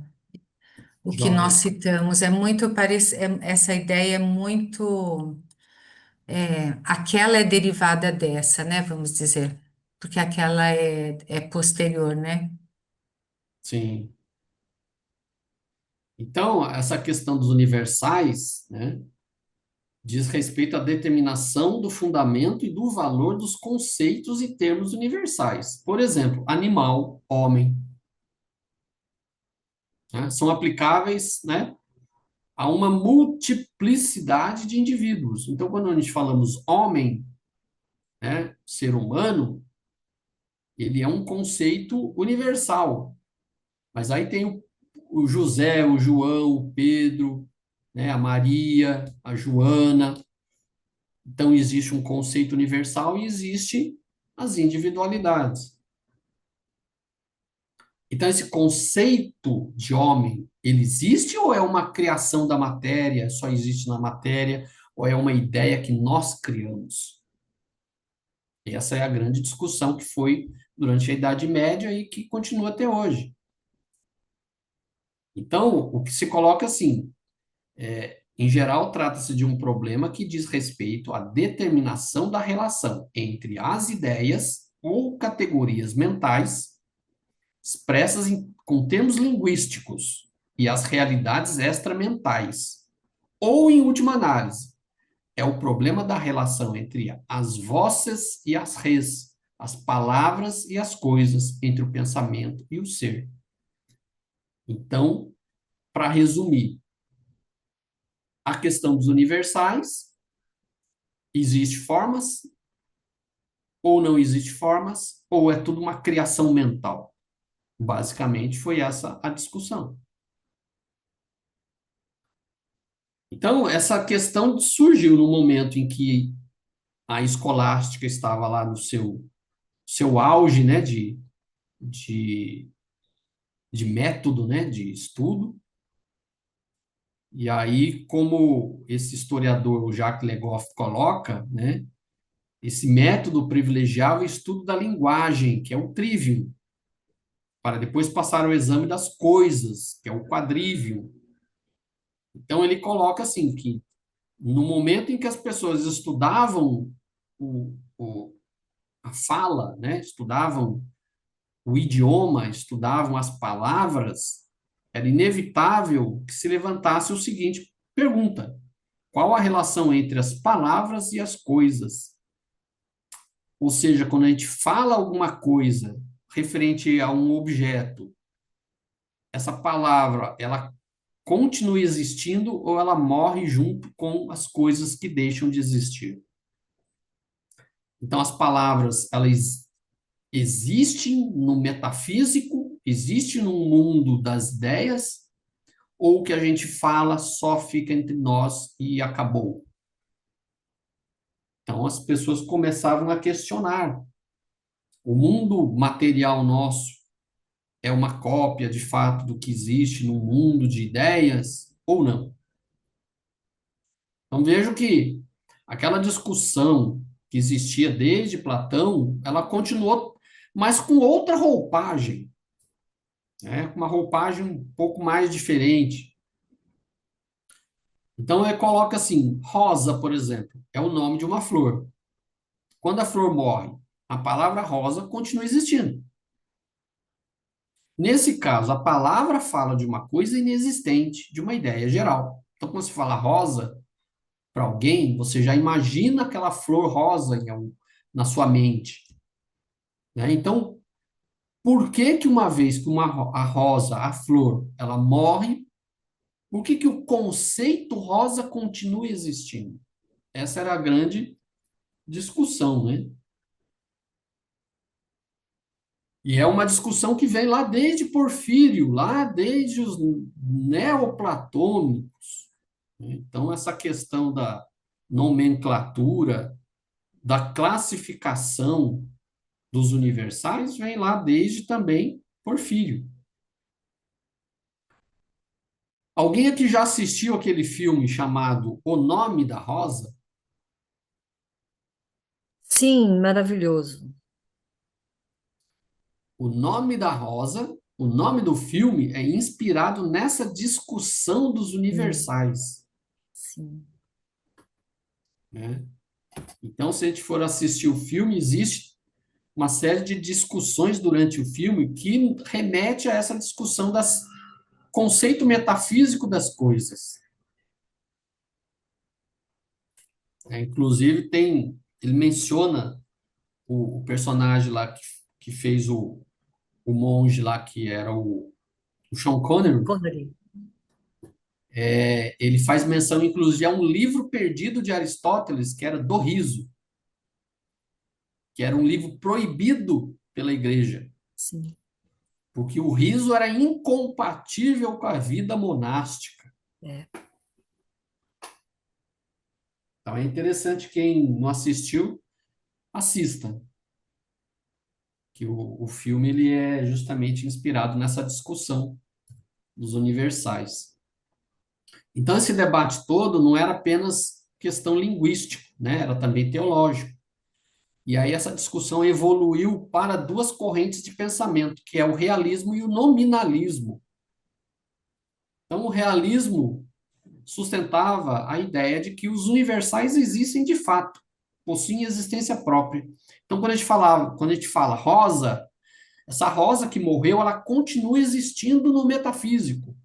O que nós Joia. citamos é muito parecido, essa ideia é muito, aquela é derivada dessa, né, vamos dizer, porque aquela é posterior, né? Sim. Então, essa questão dos universais, né, diz respeito à determinação do fundamento e do valor dos conceitos e termos universais. Por exemplo, animal, homem, né, são aplicáveis, né, a uma multiplicidade de indivíduos. Então, quando a gente falamos homem, né, ser humano, ele é um conceito universal. Mas aí tem o José, o João, o Pedro, né, a Maria, a Joana. Então, existe um conceito universal e existe as individualidades. Então, esse conceito de homem, ele existe ou é uma criação da matéria, só existe na matéria, ou é uma ideia que nós criamos? Essa é a grande discussão que foi durante a Idade Média e que continua até hoje. Então, o que se coloca assim, em geral, trata-se de um problema que diz respeito à determinação da relação entre as ideias ou categorias mentais expressas com termos linguísticos e as realidades extramentais. Ou, em última análise, é o problema da relação entre as vozes e as res, as palavras e as coisas, entre o pensamento e o ser. Então, para resumir, a questão dos universais, existe formas, ou não existe formas, ou é tudo uma criação mental. Basicamente, foi essa a discussão. Então, essa questão surgiu no momento em que a escolástica estava lá no seu auge, né, de, de método, né, de estudo. E aí, como esse historiador, o Jacques Le Goff, coloca, né, esse método privilegiava o estudo da linguagem, que é o trivium, para depois passar ao exame das coisas, que é o quadrivium. Então, ele coloca assim, que no momento em que as pessoas estudavam o, o, a fala, né, estudavam o idioma, estudavam as palavras, era inevitável que se levantasse o seguinte pergunta: qual a relação entre as palavras e as coisas? Ou seja, quando a gente fala alguma coisa referente a um objeto, essa palavra, ela continua existindo ou ela morre junto com as coisas que deixam de existir? Então, as palavras, elas existem no metafísico, existem no mundo das ideias, ou o que a gente fala só fica entre nós e acabou? Então, as pessoas começavam a questionar: o mundo material nosso é uma cópia, de fato, do que existe no mundo de ideias ou não? Então, vejo que aquela discussão que existia desde Platão, ela continuou, mas com outra roupagem, né? Uma roupagem um pouco mais diferente. Então, ele coloca assim: rosa, por exemplo, é o nome de uma flor. Quando a flor morre, a palavra rosa continua existindo. Nesse caso, a palavra fala de uma coisa inexistente, de uma ideia geral. Então, quando se fala rosa para alguém, você já imagina aquela flor rosa na sua mente, né? Então, por que que uma vez que a rosa, a flor, ela morre, por que que o conceito rosa continua existindo? Essa era a grande discussão, né? E é uma discussão que vem lá desde Porfírio, lá desde os neoplatônicos, né? Então, essa questão da nomenclatura, da classificação dos universais, vem lá desde também Porfírio. Alguém aqui já assistiu aquele filme chamado O Nome da Rosa? Sim, maravilhoso. O Nome da Rosa, o nome do filme é inspirado nessa discussão dos Sim, universais, sim. né? Então, se a gente for assistir o filme, existe uma série de discussões durante o filme que remete a essa discussão das conceito metafísico das coisas. Inclusive, ele menciona o personagem lá que fez o monge lá, que era o Sean Connery. Connery. Ele faz menção, inclusive, a um livro perdido de Aristóteles, que era Do Riso, que era um livro proibido pela igreja, Sim. porque o riso era incompatível com a vida monástica. É. Então é interessante, quem não assistiu, assista, que o filme ele é justamente inspirado nessa discussão dos universais. Então esse debate todo não era apenas questão linguística, né? Era também teológico. E aí essa discussão evoluiu para duas correntes de pensamento, que é o realismo e o nominalismo. Então o realismo sustentava a ideia de que os universais existem de fato, possuem existência própria. Então quando a gente fala rosa, essa rosa que morreu, ela continua existindo no metafísico.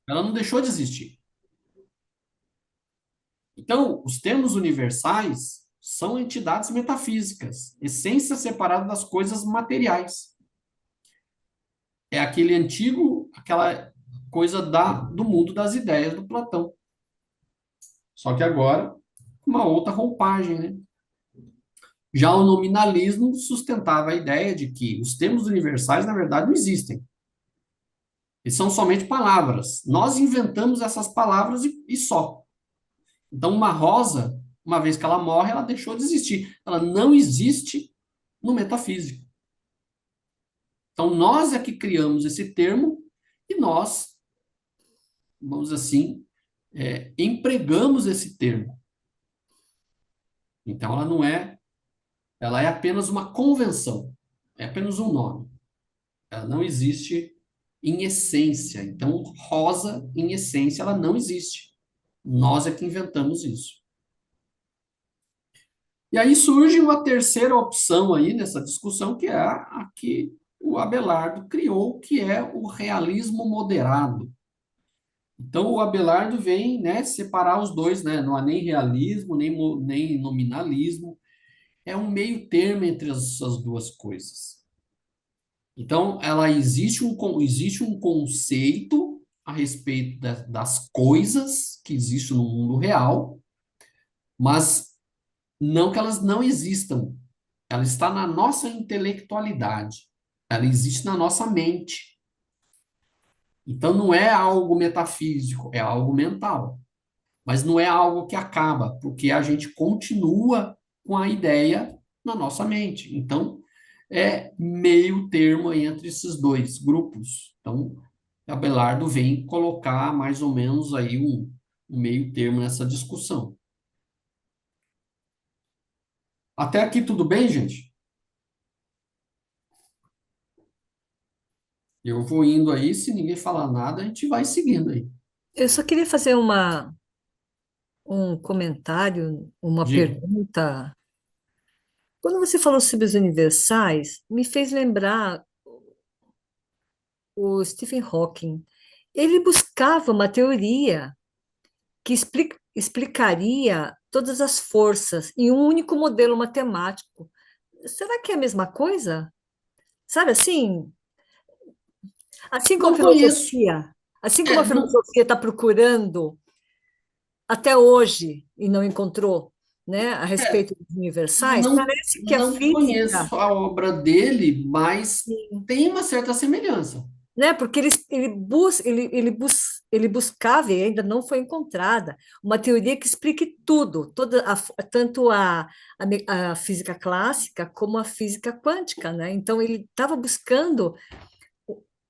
Ela não deixou de existir. Então, os termos universais são entidades metafísicas, essências separadas das coisas materiais. É aquela coisa do mundo das ideias do Platão. Só que agora, uma outra roupagem, né? Já o nominalismo sustentava a ideia de que os termos universais, na verdade, não existem. Eles são somente palavras. Nós inventamos essas palavras e só. Então, uma rosa, uma vez que ela morre, ela deixou de existir. Ela não existe no metafísico. Então, nós é que criamos esse termo e nós, vamos assim, empregamos esse termo. Então, ela é apenas uma convenção, é apenas um nome. Ela não existe em essência. Então, rosa, em essência, ela não existe. Nós é que inventamos isso. E aí surge uma terceira opção aí nessa discussão, que é a que o Abelardo criou, que é o realismo moderado. Então, o Abelardo vem, né, separar os dois, né? Não há nem realismo, nem nominalismo. É um meio termo entre as duas coisas. Então, existe um conceito a respeito das coisas que existem no mundo real, mas não que elas não existam. Ela está na nossa intelectualidade. Ela existe na nossa mente. Então, não é algo metafísico, é algo mental. Mas não é algo que acaba, porque a gente continua com a ideia na nossa mente. Então, é meio termo entre esses dois grupos. Então, Abelardo vem colocar mais ou menos aí um meio termo nessa discussão. Até aqui tudo bem, gente? Eu vou indo aí, se ninguém falar nada, a gente vai seguindo aí. Eu só queria fazer um comentário, uma Diga. pergunta. Quando você falou sobre os universais, me fez lembrar o Stephen Hawking. Ele buscava uma teoria que explicaria todas as forças em um único modelo matemático. Será que é a mesma coisa? Sabe assim? Assim como a Não conheço. filosofia, assim como a Não, filosofia está procurando até hoje e não encontrou, né, a é, respeito dos universais, não, parece que a não física, conheço a obra dele, mas tem uma certa semelhança. né, porque ele buscava e ainda não foi encontrada uma teoria que explique tudo, tanto a física clássica como a física quântica, né? Então ele estava buscando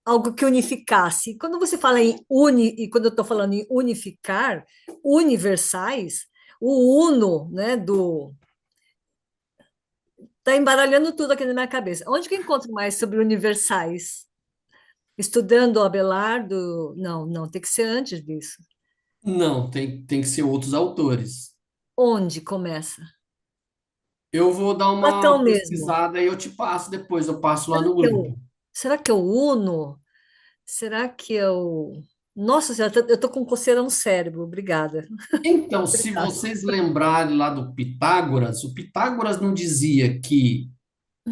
algo que unificasse. Quando você fala e quando eu estou falando em unificar, universais, o uno, né, tá embaralhando tudo aqui na minha cabeça. Onde que eu encontro mais sobre universais? Estudando o Abelardo? Não, não, tem que ser antes disso. Não, tem que ser outros autores. Onde começa? Eu vou dar uma Platão mesmo. pesquisada e eu te passo depois, eu passo lá Será no que é grupo. será que é o Uno? Será que é o... Nossa Senhora, eu tô com coceira no cérebro. Obrigada. Então, se Obrigada. vocês lembrarem lá do Pitágoras, o Pitágoras não dizia que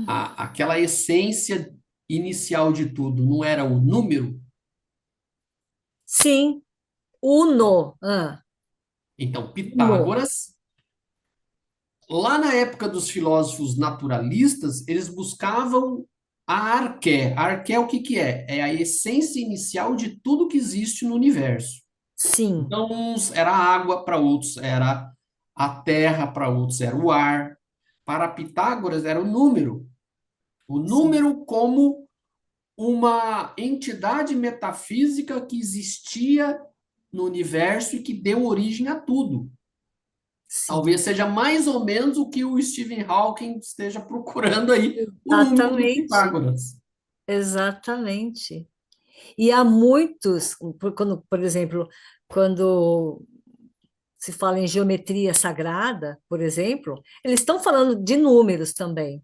aquela essência inicial de tudo não era o número? Sim, Uno. Ah, Então, Uno. Pitágoras, lá na época dos filósofos naturalistas, eles buscavam a arqué. A arqué o que que é? É a essência inicial de tudo que existe no universo. Sim, Então, uns era água, para outros era a terra, para outros era o ar. Para Pitágoras era o número. O sim, número como uma entidade metafísica que existia no universo e que deu origem a tudo. Talvez sim. seja mais ou menos o que o Stephen Hawking esteja procurando aí, o número do Exatamente, Pitágoras. exatamente. E há muitos, quando, por exemplo, quando se fala em geometria sagrada, por exemplo, eles estão falando de números também.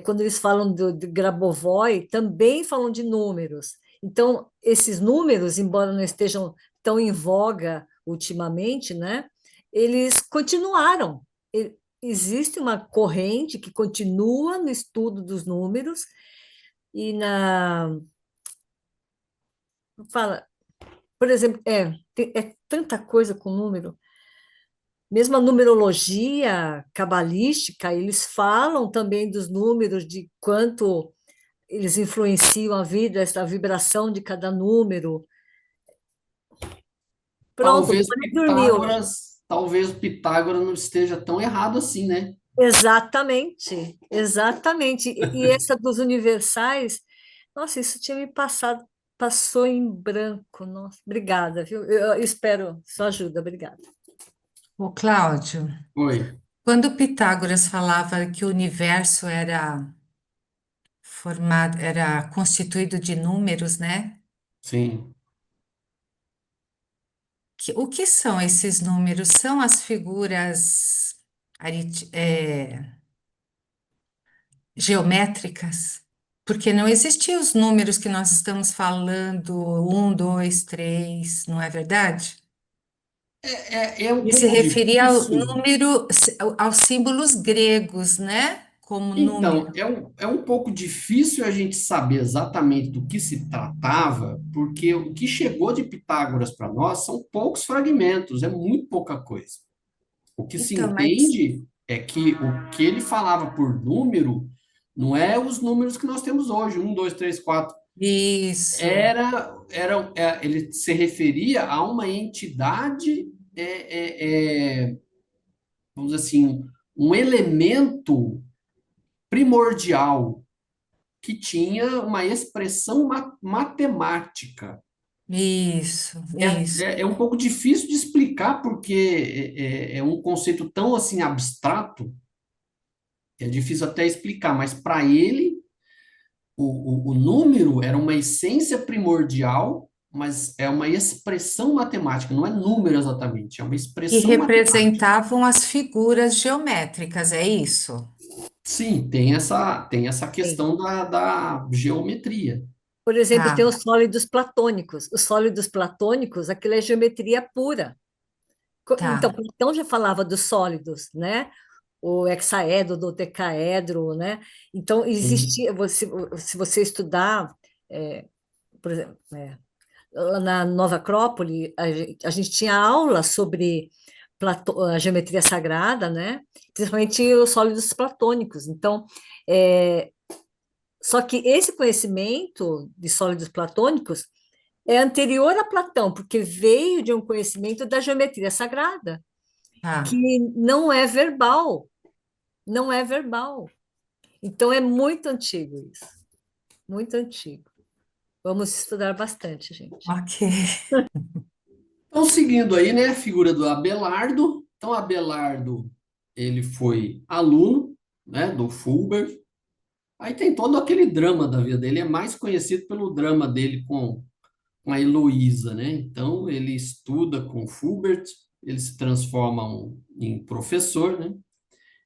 Quando eles falam de Grabovoi, também falam de números. Então, esses números, embora não estejam tão em voga ultimamente, né, eles continuaram. Existe uma corrente que continua no estudo dos números e fala, por exemplo, é tanta coisa com número. Mesmo a numerologia cabalística, eles falam também dos números, de quanto eles influenciam a vida, essa vibração de cada número. Pronto, não vou nem dormir hoje. Talvez o Pitágoras não esteja tão errado assim, né? Exatamente, exatamente. E essa dos universais, nossa, isso tinha me passado, passou em branco. Nossa, obrigada, viu? Eu espero sua ajuda, obrigada. O Cláudio, Oi, quando Pitágoras falava que o universo era constituído de números, né? sim. O que são esses números? São as figuras geométricas? Porque não existiam os números que nós estamos falando, um, dois, três, não é verdade? É um E se pouco referia ao difícil. número, aos símbolos gregos, né? Como Então, número. é um pouco difícil a gente saber exatamente do que se tratava, porque o que chegou de Pitágoras para nós são poucos fragmentos, é muito pouca coisa. O que se Então, mas entende é que o que ele falava por número não é os números que nós temos hoje, um, dois, três, quatro. Isso, Ele se referia a uma entidade, vamos dizer assim, um elemento primordial que tinha uma expressão matemática. isso. É um pouco difícil de explicar porque é um conceito tão assim abstrato, é difícil até explicar, mas para ele o número era uma essência primordial, mas é uma expressão matemática, não é número exatamente, é uma Que expressão matemática. representavam as figuras geométricas, é isso? Sim, tem essa tem. questão da geometria. Por exemplo, tem Tá, os sólidos platônicos. Os sólidos platônicos, aquilo é geometria pura. Então, tá. Platão já falava dos sólidos, né? O hexaedro, o dodecaedro, né? Então, Sim. existia, se você estudar, é, por exemplo, lá na Nova Acrópole, a gente tinha aula sobre a geometria sagrada, né? Principalmente os sólidos platônicos. Então, é, só que esse conhecimento de sólidos platônicos é anterior a Platão, porque veio de um conhecimento da geometria sagrada, que Tá. não é verbal, não é verbal. Então é muito antigo isso, muito antigo. Vamos estudar bastante, gente. Ok. Então, seguindo aí, né, a figura do Abelardo. Então, Abelardo, ele foi aluno, né, do Fulbert. Aí tem todo aquele drama da vida dele, é mais conhecido pelo drama dele com a Heloísa, né? Então, ele estuda com Fulbert, ele se transforma em professor, né?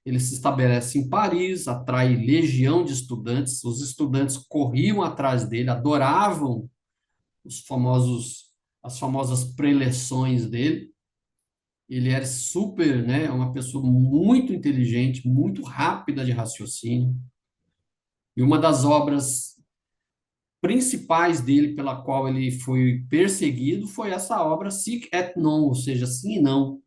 Ele se estabelece em Paris, atrai legião de estudantes, os estudantes corriam atrás dele, adoravam os famosos, as famosas preleções dele. Ele era super, né, uma pessoa muito inteligente, muito rápida de raciocínio. E uma das obras principais dele, pela qual ele foi perseguido, foi essa obra Sic et Non, ou seja, sim e não.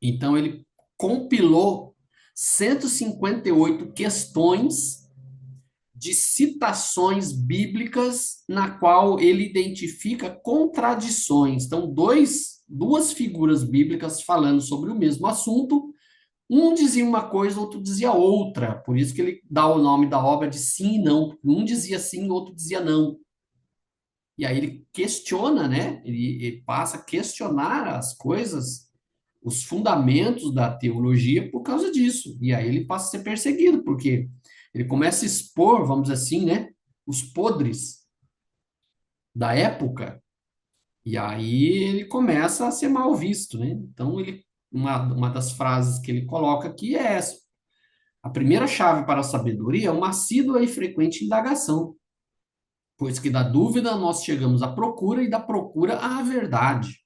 Então, ele compilou 158 questões de citações bíblicas na qual ele identifica contradições. Então, duas figuras bíblicas falando sobre o mesmo assunto, um dizia uma coisa, outro dizia outra. Por isso que ele dá o nome da obra de sim e não. Um dizia sim, outro dizia não. E aí ele questiona, né? Ele passa a questionar as coisas, os fundamentos da teologia por causa disso. E aí ele passa a ser perseguido, porque ele começa a expor, vamos dizer assim, né? Os podres da época. E aí ele começa a ser mal visto, né? Então, uma das frases que ele coloca aqui é essa: a primeira chave para a sabedoria é uma assídua e frequente indagação, pois que da dúvida nós chegamos à procura e da procura à verdade.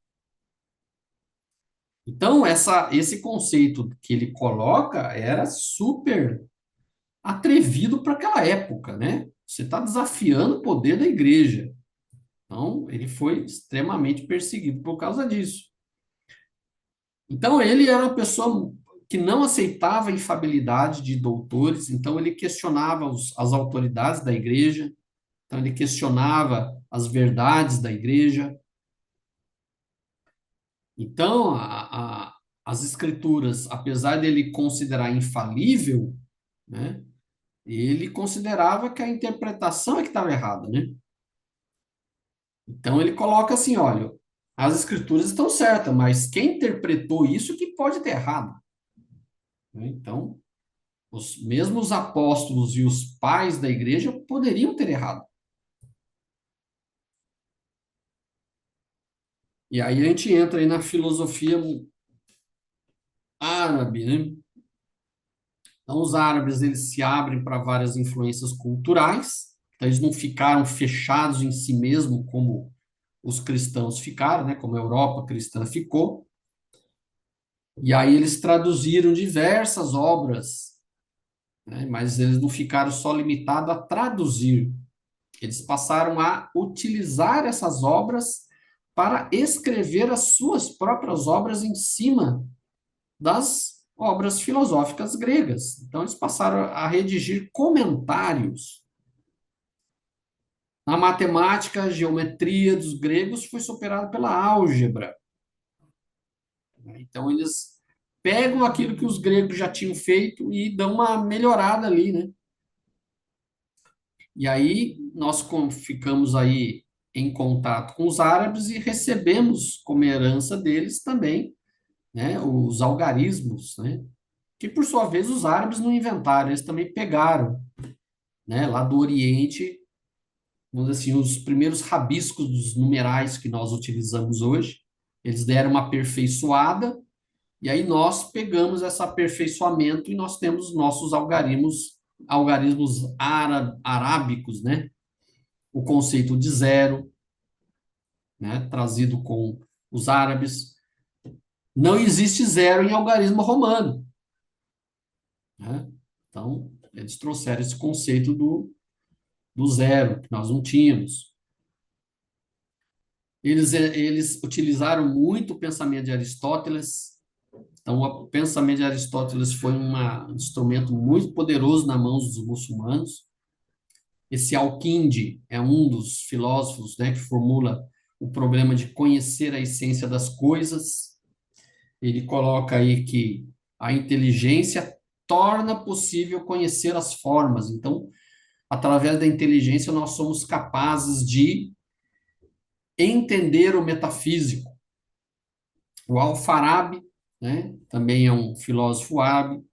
Então, esse conceito que ele coloca era super atrevido para aquela época, né? Você está desafiando o poder da igreja. Então, ele foi extremamente perseguido por causa disso. Então, ele era uma pessoa que não aceitava a infabilidade de doutores, então ele questionava as autoridades da igreja, então ele questionava as verdades da igreja. Então, as escrituras, apesar dele considerar infalível, né, ele considerava que a interpretação é que estava errada, né? Então ele coloca assim, olha, as escrituras estão certas, mas quem interpretou isso que pode ter errado, né? Então, os mesmos apóstolos e os pais da igreja poderiam ter errado. E aí a gente entra aí na filosofia árabe, né? Então, os árabes, eles se abrem para várias influências culturais, então eles não ficaram fechados em si mesmo como os cristãos ficaram, né, como a Europa cristã ficou, e aí eles traduziram diversas obras, né, mas eles não ficaram só limitados a traduzir, eles passaram a utilizar essas obras para escrever as suas próprias obras em cima das obras filosóficas gregas. Então, eles passaram a redigir comentários. Na matemática, a geometria dos gregos foi superada pela álgebra. Então, eles pegam aquilo que os gregos já tinham feito e dão uma melhorada ali, né? E aí, nós ficamos aí em contato com os árabes e recebemos como herança deles também, né, os algarismos, né? Que, por sua vez, os árabes não inventaram, eles também pegaram, né, lá do Oriente, vamos dizer assim, os primeiros rabiscos dos numerais que nós utilizamos hoje, eles deram uma aperfeiçoada, e aí nós pegamos esse aperfeiçoamento e nós temos nossos algarismos arábicos, né? O conceito de zero, né, trazido com os árabes. Não existe zero em algarismo romano, né? Então, eles trouxeram esse conceito do zero, que nós não tínhamos. Eles utilizaram muito o pensamento de Aristóteles. Então, o pensamento de Aristóteles foi um instrumento muito poderoso nas mãos dos muçulmanos. Esse Al-Kindi é um dos filósofos, né, que formula o problema de conhecer a essência das coisas. Ele coloca aí que a inteligência torna possível conhecer as formas. Então, através da inteligência, nós somos capazes de entender o metafísico. O Al-Farabi, né, também é um filósofo árabe,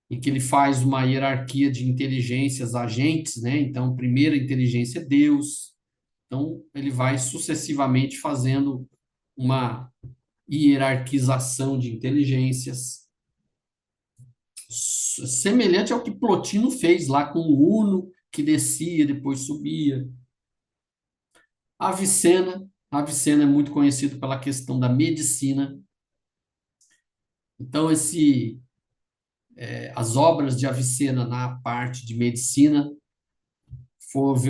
e que ele faz uma hierarquia de inteligências agentes, né? Então, primeira inteligência é Deus. Então, ele vai sucessivamente fazendo uma hierarquização de inteligências, semelhante ao que Plotino fez lá com o Uno, que descia, depois subia. Avicena é muito conhecido pela questão da medicina. Então, as obras de Avicena na parte de medicina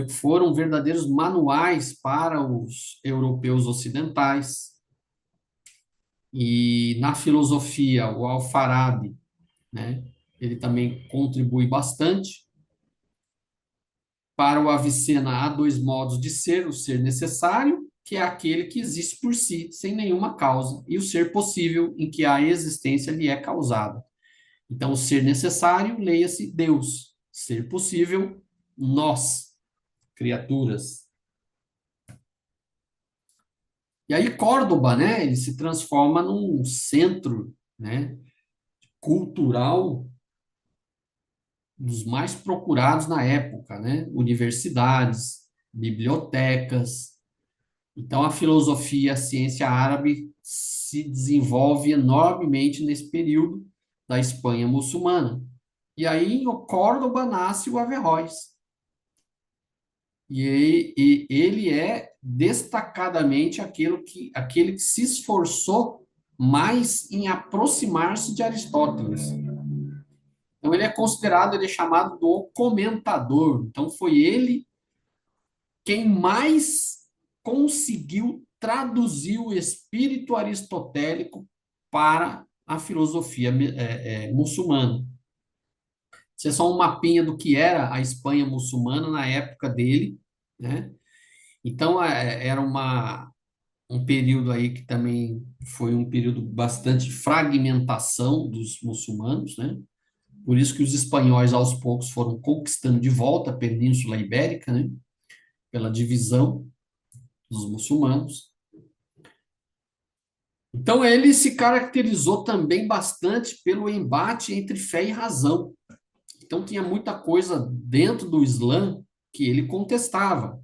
foram verdadeiros manuais para os europeus ocidentais. E na filosofia, o Al-Farabi, né, ele também contribui bastante. Para o Avicena, há dois modos de ser: o ser necessário, que é aquele que existe por si, sem nenhuma causa, e o ser possível, em que a existência lhe é causada. Então, o ser necessário, leia-se Deus. Ser possível, nós, criaturas. E aí, Córdoba, né, ele se transforma num centro, né, cultural dos mais procurados na época, né? Universidades, bibliotecas. Então, a filosofia e a ciência árabe se desenvolve enormemente nesse período da Espanha muçulmana. E aí, em Córdoba, nasce o Averroes. E ele é destacadamente aquele que se esforçou mais em aproximar-se de Aristóteles. Então, ele é chamado do comentador. Então, foi ele quem mais conseguiu traduzir o espírito aristotélico para a filosofia muçulmana. Isso é só um mapinha do que era a Espanha muçulmana na época dele, né? Então, era um período aí que também foi um período bastante de fragmentação dos muçulmanos, né? Por isso que os espanhóis, aos poucos, foram conquistando de volta a Península Ibérica, né? Pela divisão dos muçulmanos. Então, ele se caracterizou também bastante pelo embate entre fé e razão. Então, tinha muita coisa dentro do Islã que ele contestava.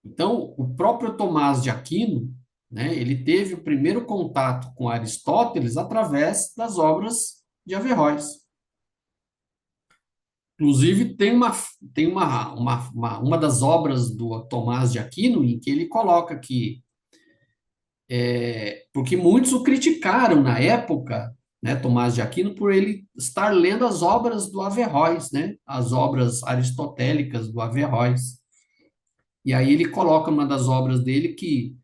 Então, o próprio Tomás de Aquino, né, ele teve o primeiro contato com Aristóteles através das obras de Averroes. Inclusive, uma das obras do Tomás de Aquino em que ele coloca que, porque muitos o criticaram na época, né, Tomás de Aquino, por ele estar lendo as obras do Averroes, né, as obras aristotélicas do Averroes. E aí ele coloca uma das obras dele que,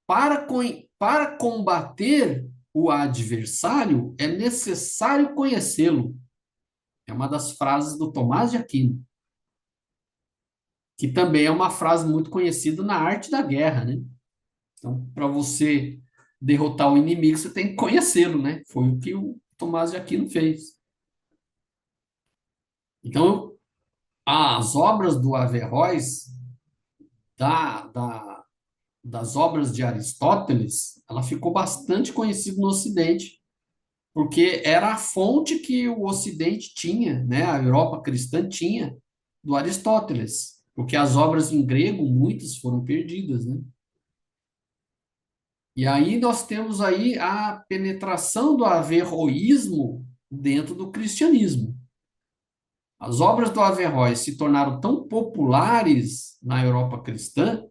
para combater o adversário, é necessário conhecê-lo. É uma das frases do Tomás de Aquino, que também é uma frase muito conhecida na arte da guerra, né? Então, para você derrotar o inimigo, você tem que conhecê-lo, né? Foi o que o Tomás de Aquino fez. Então, as obras do Averroes, da, da, das obras de Aristóteles, ela ficou bastante conhecida no Ocidente, porque era a fonte que o Ocidente tinha, né? A Europa cristã tinha do Aristóteles, porque as obras em grego, muitas foram perdidas, né? E aí nós temos aí a penetração do averroísmo dentro do cristianismo. As obras do Averroes se tornaram tão populares na Europa cristã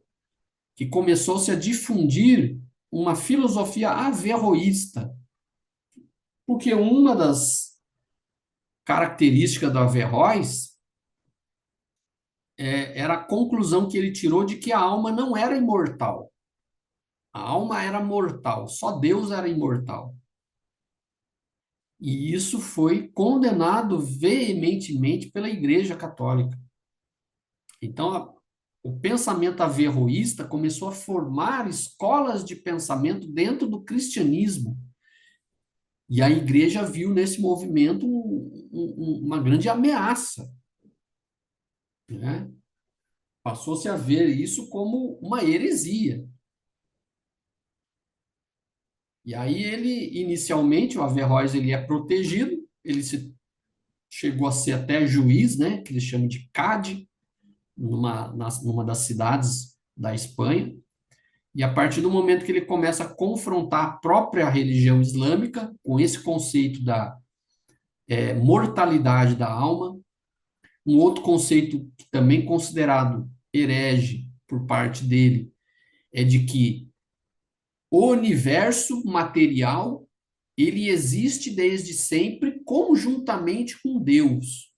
que começou-se a difundir uma filosofia averroísta, porque uma das características do Averroes era a conclusão que ele tirou de que a alma não era imortal. A alma era mortal, só Deus era imortal. E isso foi condenado veementemente pela Igreja Católica. Então, o pensamento averroísta começou a formar escolas de pensamento dentro do cristianismo. E a Igreja viu nesse movimento uma grande ameaça, né? Passou-se a ver isso como uma heresia. E aí ele, inicialmente, o Averroes, ele é protegido, chegou a ser até juiz, né, que eles chamam de cade, numa das cidades da Espanha, e a partir do momento que ele começa a confrontar a própria religião islâmica com esse conceito da mortalidade da alma, um outro conceito que também considerado herege por parte dele é de que o universo material ele existe desde sempre conjuntamente com Deus.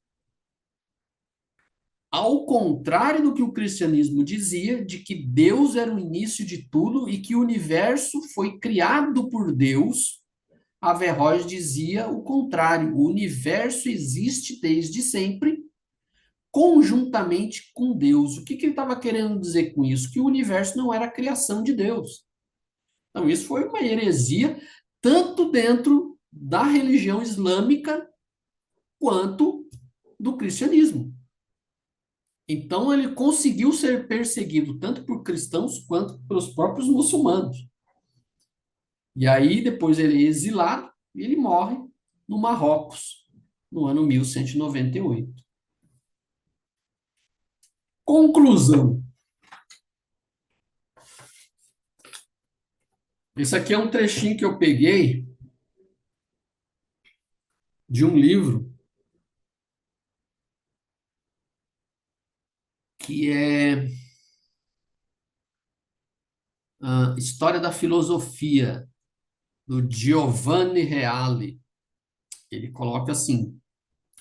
Ao contrário do que o cristianismo dizia, de que Deus era o início de tudo e que o universo foi criado por Deus, Averroes dizia o contrário: o universo existe desde sempre, conjuntamente com Deus. O que ele estava querendo dizer com isso? Que o universo não era a criação de Deus. Então, isso foi uma heresia, tanto dentro da religião islâmica quanto do cristianismo. Então, ele conseguiu ser perseguido tanto por cristãos quanto pelos próprios muçulmanos. E aí, depois ele é exilado e ele morre no Marrocos, no ano 1198. Conclusão. Esse aqui é um trechinho que eu peguei de um livro que é a História da Filosofia, do Giovanni Reale. Ele coloca assim: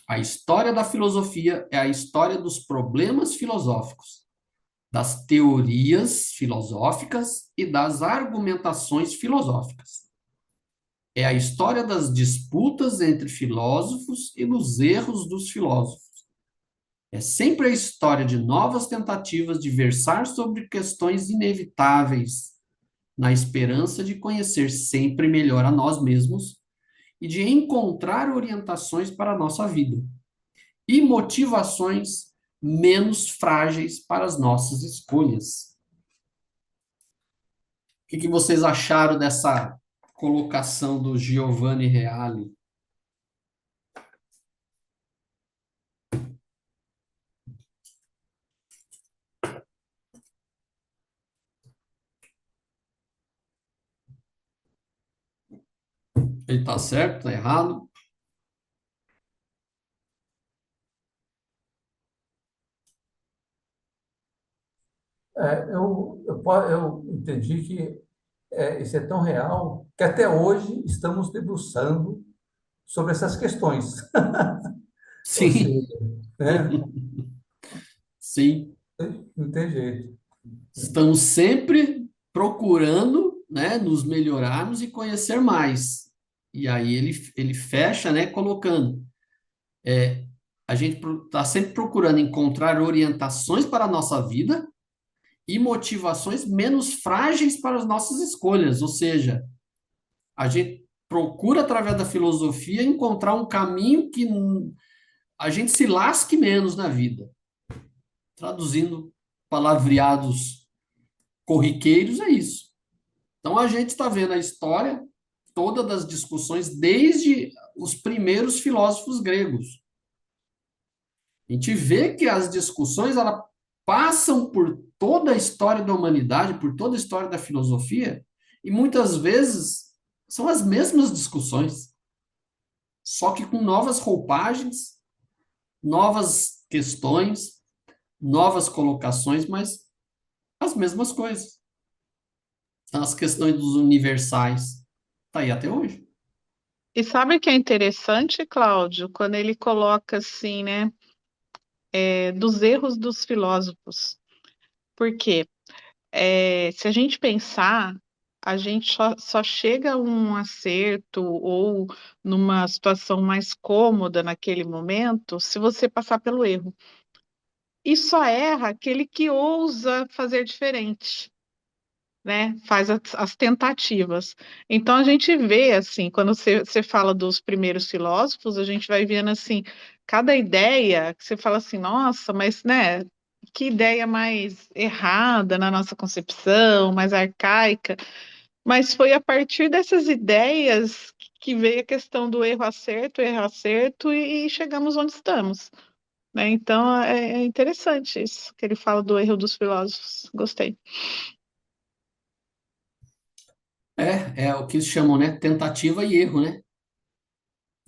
a história da filosofia é a história dos problemas filosóficos, das teorias filosóficas e das argumentações filosóficas. É a história das disputas entre filósofos e dos erros dos filósofos. É sempre a história de novas tentativas de versar sobre questões inevitáveis, na esperança de conhecer sempre melhor a nós mesmos e de encontrar orientações para a nossa vida e motivações menos frágeis para as nossas escolhas. O que vocês acharam dessa colocação do Giovanni Reale? Ele está certo, está errado? Eu entendi que isso é tão real que até hoje estamos debruçando sobre essas questões. Ou Sim, seja, né? sim. Não tem jeito. Estamos sempre procurando, né, nos melhorarmos e conhecer mais. E aí ele fecha, né, colocando, a gente está sempre procurando encontrar orientações para a nossa vida e motivações menos frágeis para as nossas escolhas, ou seja, a gente procura, através da filosofia, encontrar um caminho que a gente se lasque menos na vida. Traduzindo palavreados corriqueiros, é isso. Então, a gente está vendo a história toda das discussões desde os primeiros filósofos gregos. A gente vê que as discussões elas passam por toda a história da humanidade, por toda a história da filosofia, e muitas vezes são as mesmas discussões, só que com novas roupagens, novas questões, novas colocações, mas as mesmas coisas. São as questões dos universais. Está aí até hoje. E sabe o que é interessante, Cláudio, quando ele coloca assim, né, dos erros dos filósofos. Por quê? Se a gente pensar, a gente só chega a um acerto ou numa situação mais cômoda naquele momento se você passar pelo erro. E só erra aquele que ousa fazer diferente, né? Faz as tentativas. Então a gente vê assim, quando você fala dos primeiros filósofos, a gente vai vendo assim, cada ideia que você fala assim, nossa, mas né, que ideia mais errada na nossa concepção, mais arcaica. Mas foi a partir dessas ideias que veio a questão do erro acerto e chegamos onde estamos, né? Então é interessante isso que ele fala do erro dos filósofos. Gostei. É o que eles chamam, né? Tentativa e erro, né?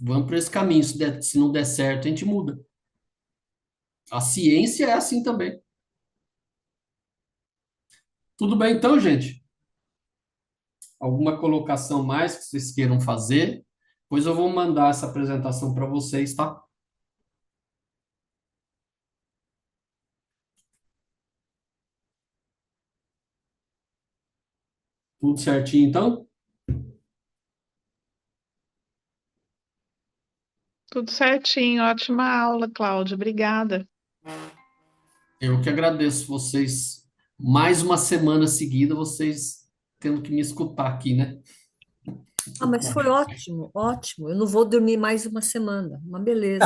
Vamos por esse caminho. Se não der certo, a gente muda. A ciência é assim também. Tudo bem, então, gente? Alguma colocação mais que vocês queiram fazer? Pois eu vou mandar essa apresentação para vocês, tá? Tudo certinho, então? Tudo certinho, ótima aula, Cláudia. Obrigada. Eu que agradeço vocês. Mais uma semana seguida, vocês tendo que me escutar aqui, né? Ah, mas foi ótimo, ótimo. Eu não vou dormir mais uma semana. Uma beleza.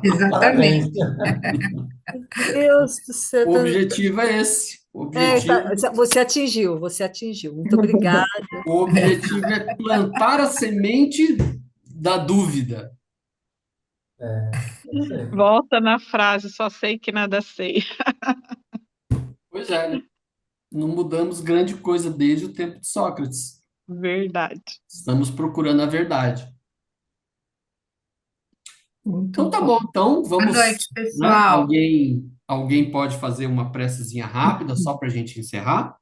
Exatamente. Parabéns. Deus do céu. O objetivo é esse. O objetivo, Você atingiu, você atingiu. Muito obrigada. o objetivo é plantar a semente da dúvida. Isso aí. Volta na frase, só sei que nada sei. Pois é, né? Não mudamos grande coisa desde o tempo de Sócrates. Verdade. Estamos procurando a verdade. Muito Então tá bom. bom. Então Boa vamos, noite, né? pessoal. Alguém pode fazer uma precezinha rápida só para a gente encerrar?